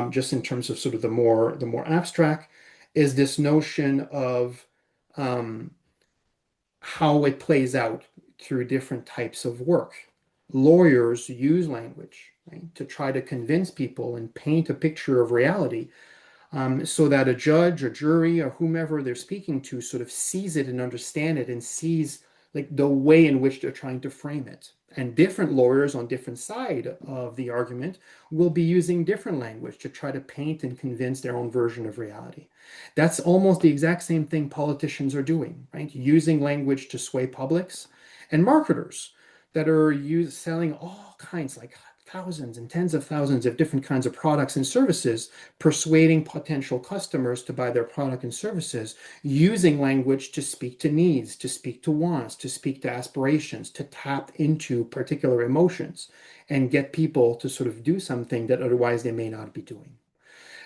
just in terms of sort of the more abstract, is this notion of um, how it plays out through different types of work. Lawyers use language, right, to try to convince people and paint a picture of reality so that a judge or jury or whomever they're speaking to sort of sees it and understand it and sees like the way in which they're trying to frame it. And different lawyers on different side of the argument will be using different language to try to paint and convince their own version of reality. That's almost the exact same thing politicians are doing, right? Using language to sway publics and marketers that are selling all kinds, like thousands and tens of thousands of different kinds of products and services, persuading potential customers to buy their product and services, using language to speak to needs, to speak to wants, to speak to aspirations, to tap into particular emotions and get people to sort of do something that otherwise they may not be doing.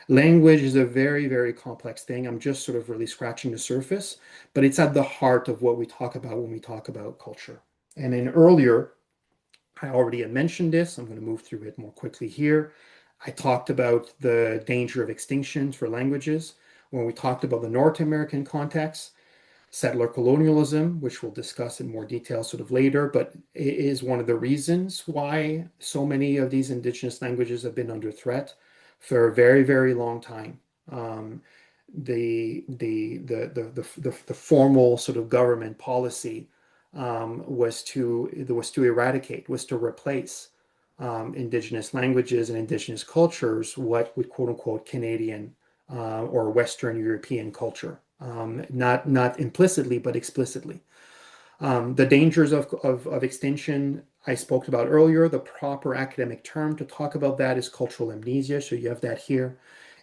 Language is a very, very complex thing. I'm just sort of really scratching the surface, but it's at the heart of what we talk about when we talk about culture. And then earlier, I already had mentioned this. I'm going to move through it more quickly here. I talked about the danger of extinction for languages. When we talked about the North American context, settler colonialism, which we'll discuss in more detail sort of later, but it is one of the reasons why so many of these indigenous languages have been under threat for a very, very long time. The formal sort of government policy was to eradicate, was to replace indigenous languages and indigenous cultures, what would quote unquote Canadian or Western European culture, not implicitly but explicitly. The dangers of extinction I spoke about earlier. The proper academic term to talk about that is cultural amnesia. So you have that here.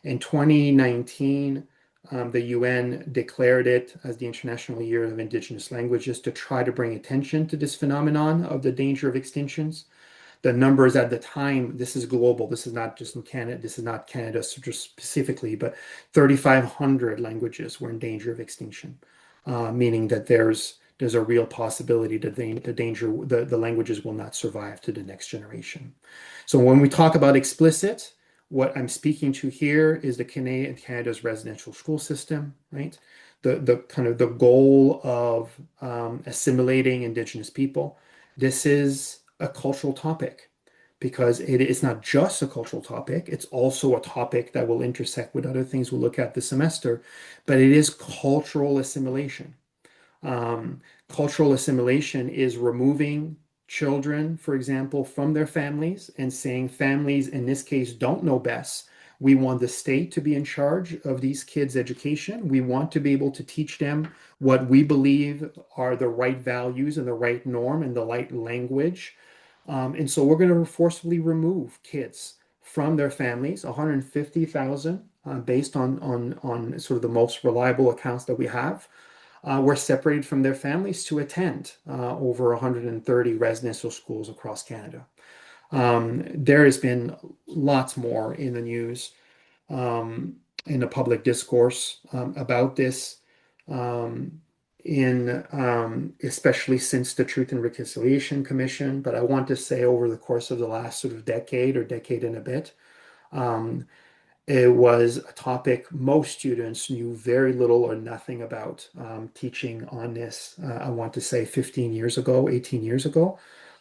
In 2019, the UN declared it as the International Year of Indigenous Languages to try to bring attention to this phenomenon of the danger of extinctions. The numbers at the time, this is global, this is not just in Canada, this is not Canada just specifically, but 3,500 languages were in danger of extinction, meaning that there's a real possibility that the languages will not survive to the next generation. So when we talk about explicit, what I'm speaking to here is the Canada's residential school system, right? The kind of the goal of assimilating Indigenous people. This is a cultural topic because it's not just a cultural topic, it's also a topic that will intersect with other things we'll look at this semester, but it is cultural assimilation. Um, Cultural assimilation is removing children, for example, from their families and saying families in this case don't know best. We want the state to be in charge of these kids' education. We want to be able to teach them what we believe are the right values and the right norm and the right language. And so we're going to forcibly remove kids from their families, 150,000, based on sort of the most reliable accounts that we have, were separated from their families to attend over 130 residential schools across Canada. There has been lots more in the news, um, in the public discourse about this, um, in especially since the Truth and Reconciliation Commission. But I want to say over the course of the last sort of decade or decade and a bit, um, it was a topic most students knew very little or nothing about. Teaching on this, I want to say 15 years ago, 18 years ago.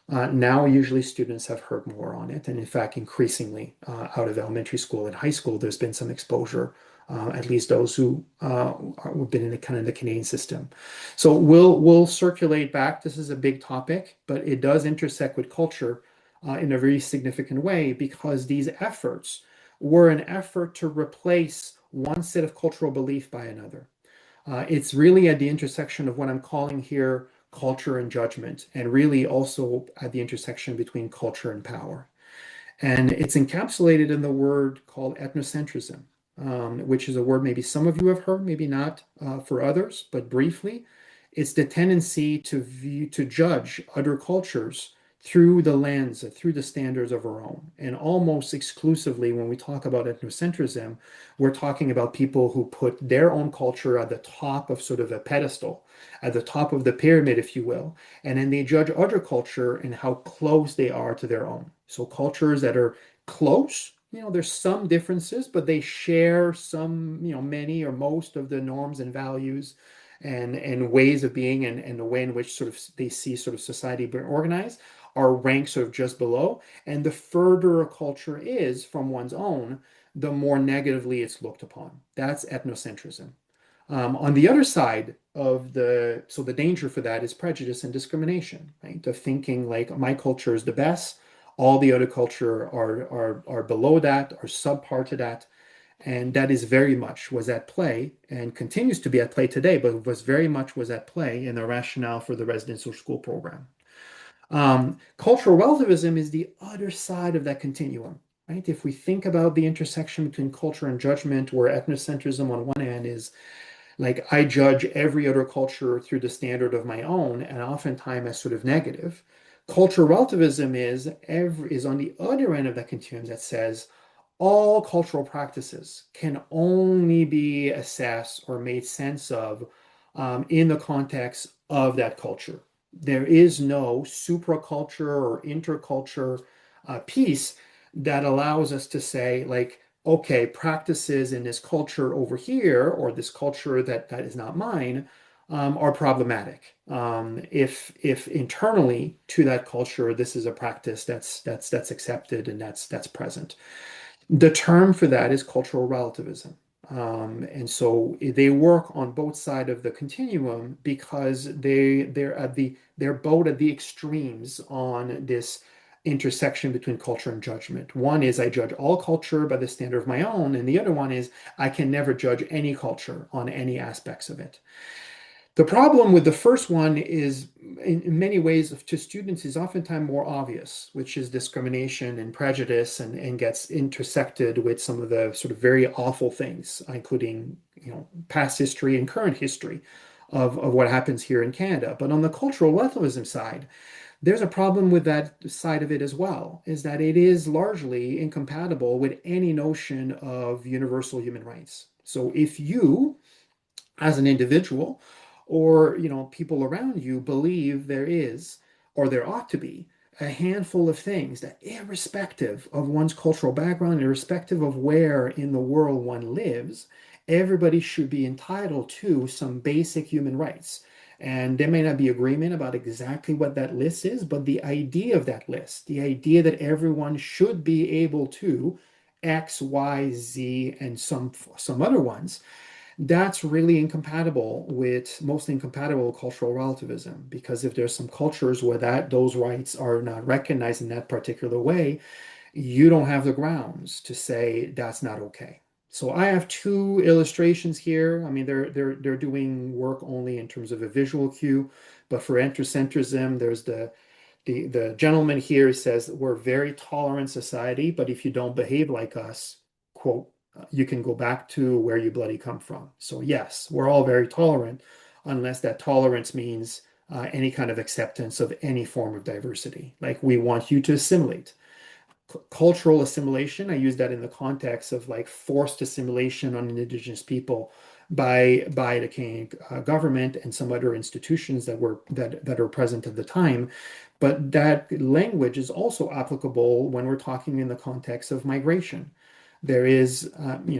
Now, usually students have heard more on it. And in fact, increasingly out of elementary school and high school, there's been some exposure, at least those who have been in the kind of the Canadian system. So we'll circulate back. This is a big topic, but it does intersect with culture in a very significant way because these efforts were an effort to replace one set of cultural belief by another. It's really at the intersection of what I'm calling here culture and judgment, and really also at the intersection between culture and power. And it's encapsulated in the word called ethnocentrism, which is a word maybe some of you have heard, maybe not for others, but briefly. It's the tendency to judge other cultures through the lens, through the standards of our own. And almost exclusively, when we talk about ethnocentrism, we're talking about people who put their own culture at the top of sort of a pedestal, at the top of the pyramid, if you will, and then they judge other culture and how close they are to their own. So cultures that are close, there's some differences, but they share some, many or most of the norms and values and ways of being and the way in which sort of they see sort of society being organized are ranked sort of just below. And the further a culture is from one's own, the more negatively it's looked upon. That's ethnocentrism. On the other side of the danger for that is prejudice and discrimination, right? Of thinking like my culture is the best, all the other culture are below that, are subpar to that. And that is very much was at play and continues to be at play today, but was at play in the rationale for the residential school program. Cultural relativism is the other side of that continuum, right? If we think about the intersection between culture and judgment, where ethnocentrism on one hand is like I judge every other culture through the standard of my own, and oftentimes as sort of negative. Cultural relativism is on the other end of that continuum that says all cultural practices can only be assessed or made sense of in the context of that culture. There is no supraculture or interculture piece that allows us to say, like, okay, practices in this culture over here, or this culture that is not mine, are problematic. If internally to that culture, this is a practice that's accepted and that's present. The term for that is cultural relativism. And so they work on both sides of the continuum because they're both at the extremes on this intersection between culture and judgment. One is I judge all culture by the standard of my own, and the other one is I can never judge any culture on any aspects of it. The problem with the first one is, in many ways, to students, is oftentimes more obvious, which is discrimination and prejudice, and gets intersected with some of the sort of very awful things, including past history and current history of what happens here in Canada. But on the cultural relativism side, there's a problem with that side of it as well, is that it is largely incompatible with any notion of universal human rights. So if you, as an individual, or people around you believe there is, or there ought to be, a handful of things that, irrespective of one's cultural background, irrespective of where in the world one lives, everybody should be entitled to some basic human rights. And there may not be agreement about exactly what that list is, but the idea of that list, the idea that everyone should be able to X, Y, Z, and some other ones, that's really incompatible with mostly incompatible with cultural relativism. Because if there's some cultures where those rights are not recognized in that particular way, you don't have the grounds to say that's not okay. So I have two illustrations here. I mean, they're doing work only in terms of a visual cue, but for ethnocentrism, there's the gentleman here says we're a very tolerant society, but if you don't behave like us, quote, you can go back to where you bloody come from. So yes, we're all very tolerant, unless that tolerance means any kind of acceptance of any form of diversity. Like we want you to assimilate cultural assimilation. I use that in the context of like forced assimilation on indigenous people by the Canadian government and some other institutions that are present at the time. But that language is also applicable when we're talking in the context of migration. There is,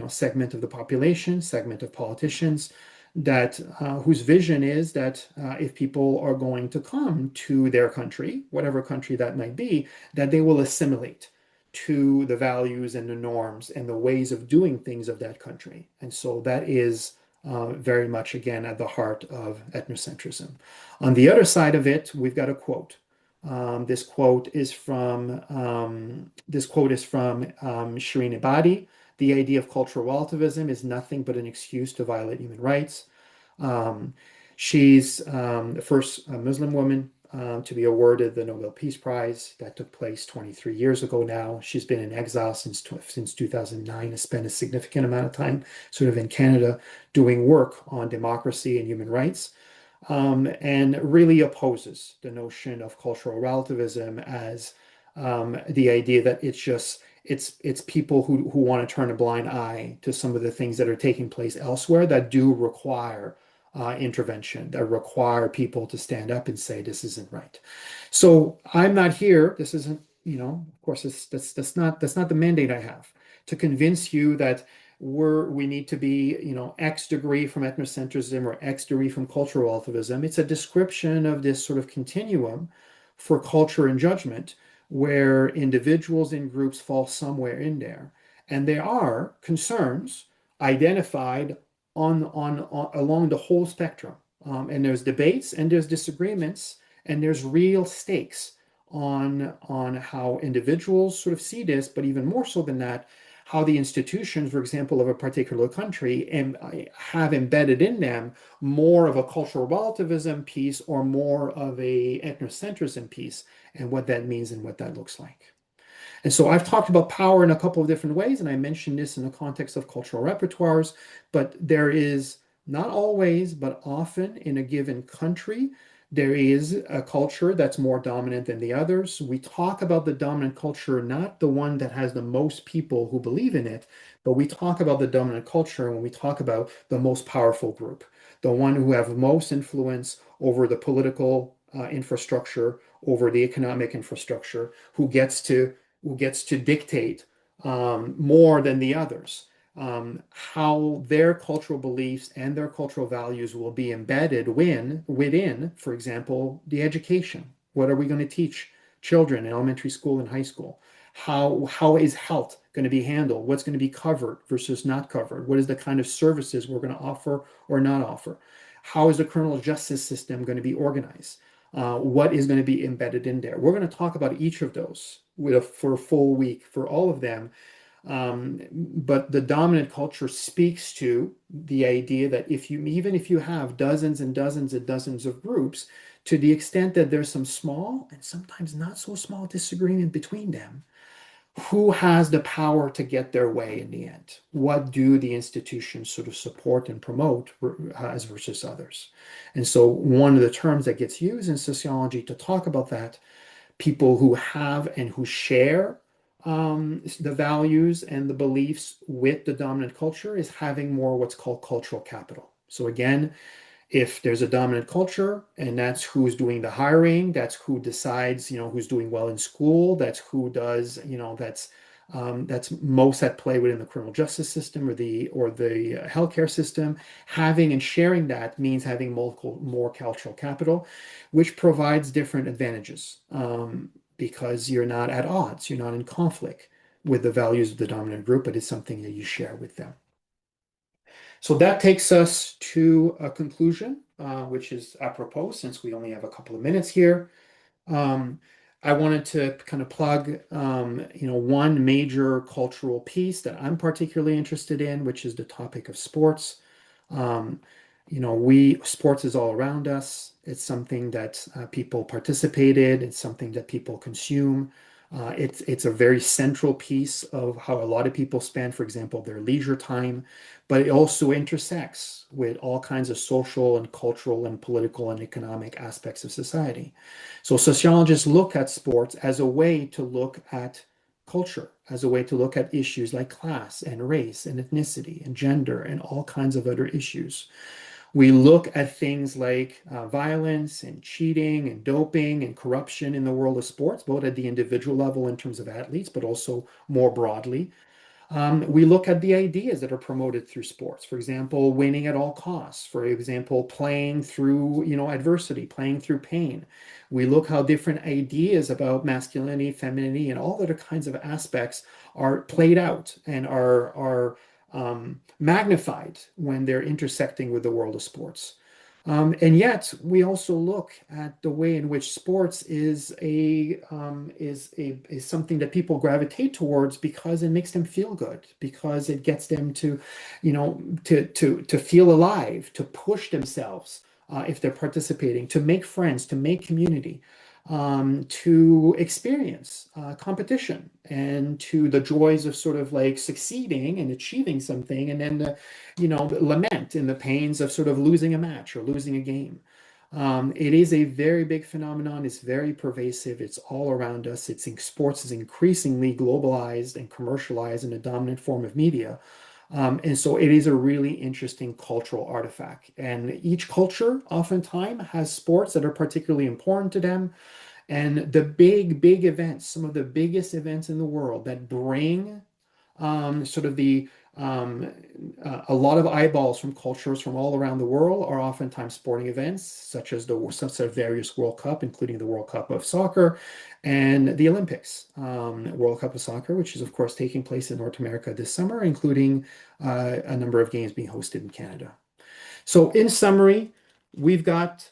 segment of the population, segment of politicians that whose vision is that if people are going to come to their country, whatever country that might be, that they will assimilate to the values and the norms and the ways of doing things of that country. And so that is very much, again, at the heart of ethnocentrism. On the other side of it, we've got a quote. This quote is from Shireen Ebadi. The idea of cultural relativism is nothing but an excuse to violate human rights. Um, she's the first Muslim woman to be awarded the Nobel Peace Prize. That took place 23 years ago now. She's been in exile since 2009, has spent a significant amount of time sort of in Canada doing work on democracy and human rights, and really opposes the notion of cultural relativism as the idea that it's people who want to turn a blind eye to some of the things that are taking place elsewhere that do require intervention, that require people to stand up and say this isn't right. So I'm not here. This isn't, of course, that's not the mandate I have to convince you that we need to be, X degree from ethnocentrism or X degree from cultural relativism. It's a description of this sort of continuum for culture and judgment where individuals and groups fall somewhere in there. And there are concerns identified on along the whole spectrum. And there's debates and there's disagreements and there's real stakes on how individuals sort of see this, but even more so than that, how the institutions, for example, of a particular country have embedded in them more of a cultural relativism piece or more of a ethnocentrism piece, and what that means and what that looks like. And so I've talked about power in a couple of different ways, and I mentioned this in the context of cultural repertoires, but there is not always, but often in a given country, there is a culture that's more dominant than the others. We talk about the dominant culture, not the one that has the most people who believe in it, but we talk about the dominant culture when we talk about the most powerful group, the one who have most influence over the political infrastructure, over the economic infrastructure, who gets to dictate more than the others, how their cultural beliefs and their cultural values will be embedded within, for example, the education. What are we going to teach children in elementary school and high school? How is health going to be handled? What's going to be covered versus not covered? What is the kind of services we're going to offer or not offer? How is the criminal justice system going to be organized? What is going to be embedded in there? We're going to talk about each of those for a full week for all of them. But the dominant culture speaks to the idea that even if you have dozens and dozens and dozens of groups, to the extent that there's some small and sometimes not so small disagreement between them, who has the power to get their way in the end? What do the institutions sort of support and promote as versus others? And so one of the terms that gets used in sociology to talk about that, people who have and who share the values and the beliefs with the dominant culture, is having more what's called cultural capital. So again, if there's a dominant culture and that's who's doing the hiring, that's who decides, who's doing well in school, that's who does, that's That's most at play within the criminal justice system or the healthcare system. Having and sharing that means having more cultural capital, which provides different advantages because you're not at odds, you're not in conflict with the values of the dominant group, but it's something that you share with them. So that takes us to a conclusion, which is apropos since we only have a couple of minutes here. Um, I wanted to kind of plug, one major cultural piece that I'm particularly interested in, which is the topic of sports. Um, sports is all around us. It's something that people participated. It's something that people consume. It's a very central piece of how a lot of people spend, for example, their leisure time, but it also intersects with all kinds of social and cultural and political and economic aspects of society. So sociologists look at sports as a way to look at culture, as a way to look at issues like class and race and ethnicity and gender and all kinds of other issues. We look at things like violence and cheating and doping and corruption in the world of sports, both at the individual level in terms of athletes, but also more broadly. We look at the ideas that are promoted through sports. For example, winning at all costs. For example, playing through, adversity, playing through pain. We look how different ideas about masculinity, femininity, and all other kinds of aspects are played out and are magnified when they're intersecting with the world of sports. And yet, we also look at the way in which sports is something that people gravitate towards because it makes them feel good, because it gets them to, to feel alive, to push themselves if they're participating, to make friends, to make community, to experience competition, and to the joys of sort of like succeeding and achieving something, and then the lament in the pains of sort of losing a match or losing a game. It is a very big phenomenon. It's very pervasive. It's all around us. Sports is increasingly globalized and commercialized in a dominant form of media. And so it is a really interesting cultural artifact. And each culture oftentimes has sports that are particularly important to them. And the big, big events, some of the biggest events in the world that bring sort of a lot of eyeballs from cultures from all around the world are oftentimes sporting events, such as some sort of various World Cup, including the World Cup of Soccer and the Olympics, World Cup of Soccer, which is of course taking place in North America this summer, including a number of games being hosted in Canada. So in summary, we've got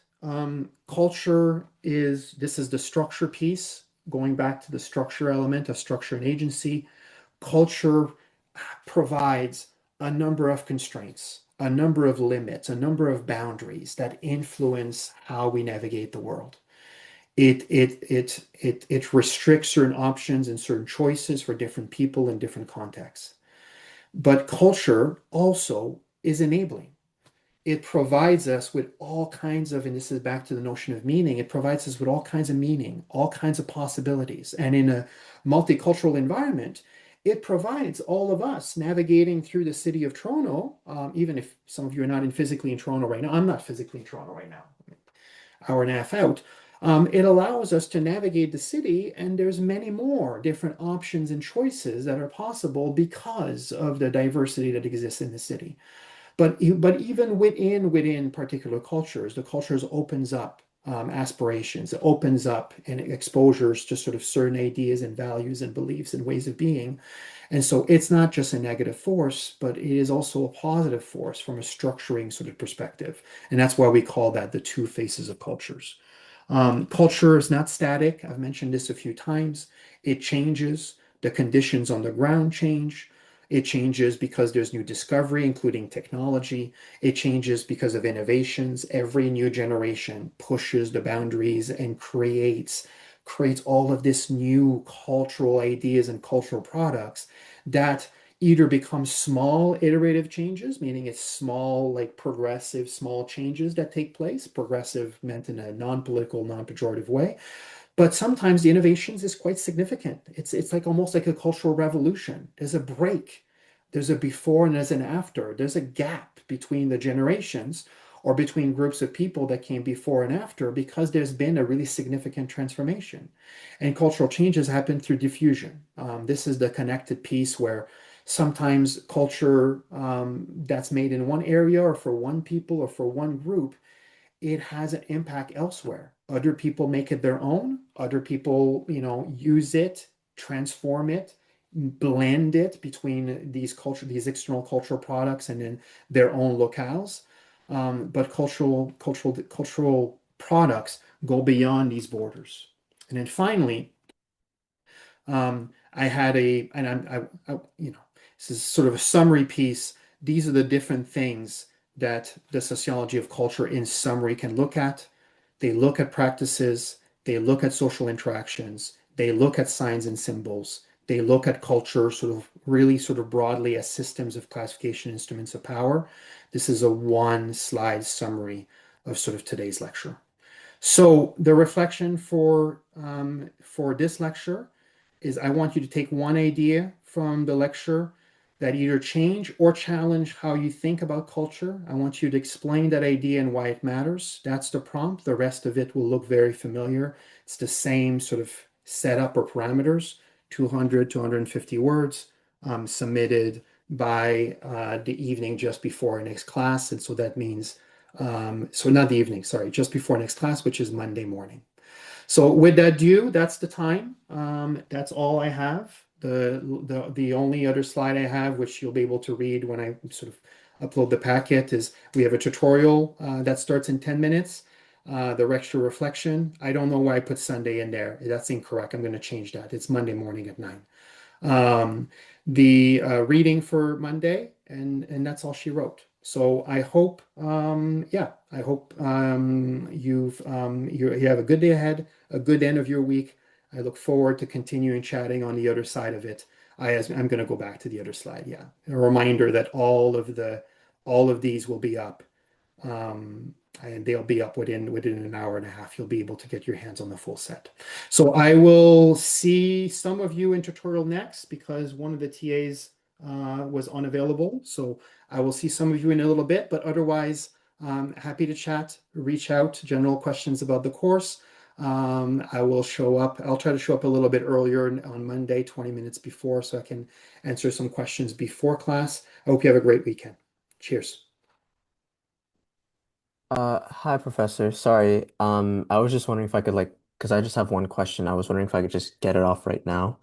culture this is the structure piece, going back to the structure element of structure and agency. Culture provides a number of constraints, a number of limits, a number of boundaries that influence how we navigate the world. It restricts certain options and certain choices for different people in different contexts. But culture also is enabling. It provides us with all kinds of, and this is back to the notion of meaning, it provides us with all kinds of meaning, all kinds of possibilities. And in a multicultural environment, it provides all of us navigating through the city of Toronto, even if some of you are not physically in Toronto right now. I'm not physically in Toronto right now, hour and a half out. It allows us to navigate the city, and there's many more different options and choices that are possible because of the diversity that exists in the city. But even within particular cultures, the cultures opens up aspirations. It opens up and exposures to sort of certain ideas and values and beliefs and ways of being. And so it's not just a negative force, but it is also a positive force from a structuring sort of perspective. And that's why we call that the two faces of cultures. Culture is not static. I've mentioned this a few times. It changes. The conditions on the ground change. It changes because there's new discovery, including technology. It changes because of innovations. Every new generation pushes the boundaries and creates all of this new cultural ideas and cultural products that either become small iterative changes, meaning it's small, like progressive, small changes that take place, progressive meant in a non-political, non-pejorative way. But sometimes the innovations is quite significant. It's like almost like a cultural revolution. There's a break. There's a before and there's an after. There's a gap between the generations or between groups of people that came before and after, because there's been a really significant transformation. And cultural changes happen through diffusion. This is the connected piece where sometimes culture that's made in one area or for one people or for one group, it has an impact elsewhere. Other people make it their own. Other people, use it, transform it, blend it between these external cultural products and then their own locales. But cultural products go beyond these borders. And then finally, I had and this is sort of a summary piece. These are the different things that the sociology of culture in summary can look at. They look at practices, they look at social interactions, they look at signs and symbols, they look at culture sort of broadly as systems of classification, instruments of power. This is a one slide summary of sort of today's lecture. So the reflection for this lecture is I want you to take one idea from the lecture that either change or challenge how you think about culture. I want you to explain that idea and why it matters. That's the prompt. The rest of it will look very familiar. It's the same sort of setup or parameters, 200, 250 words, submitted by the evening just before our next class. And so that means, so not the evening, sorry, just before next class, which is Monday morning. So with that due, that's the time. That's all I have. The only other slide I have, which you'll be able to read when I sort of upload the packet, is we have a tutorial that starts in 10 minutes. The lecture reflection. I don't know why I put Sunday in there. That's incorrect. I'm going to change that. It's Monday morning at 9. um, the reading for Monday, and that's all she wrote. So I hope, I hope you have a good day ahead, a good end of your week. I look forward to continuing chatting on the other side of it. I'm going to go back to the other slide. Yeah, a reminder that all of these will be up, um, and they'll be up within an hour and a half. You'll be able to get your hands on the full set. So I will see some of you in tutorial next because one of the TAs was unavailable. So I will see some of you in a little bit, but otherwise, happy to chat, reach out, general questions about the course. I will show up. I'll try to show up a little bit earlier on Monday, 20 minutes before, so I can answer some questions before class. I hope you have a great weekend. Cheers. Hi, Professor. Sorry. I was just wondering if I could because I just have one question. I was wondering if I could just get it off right now.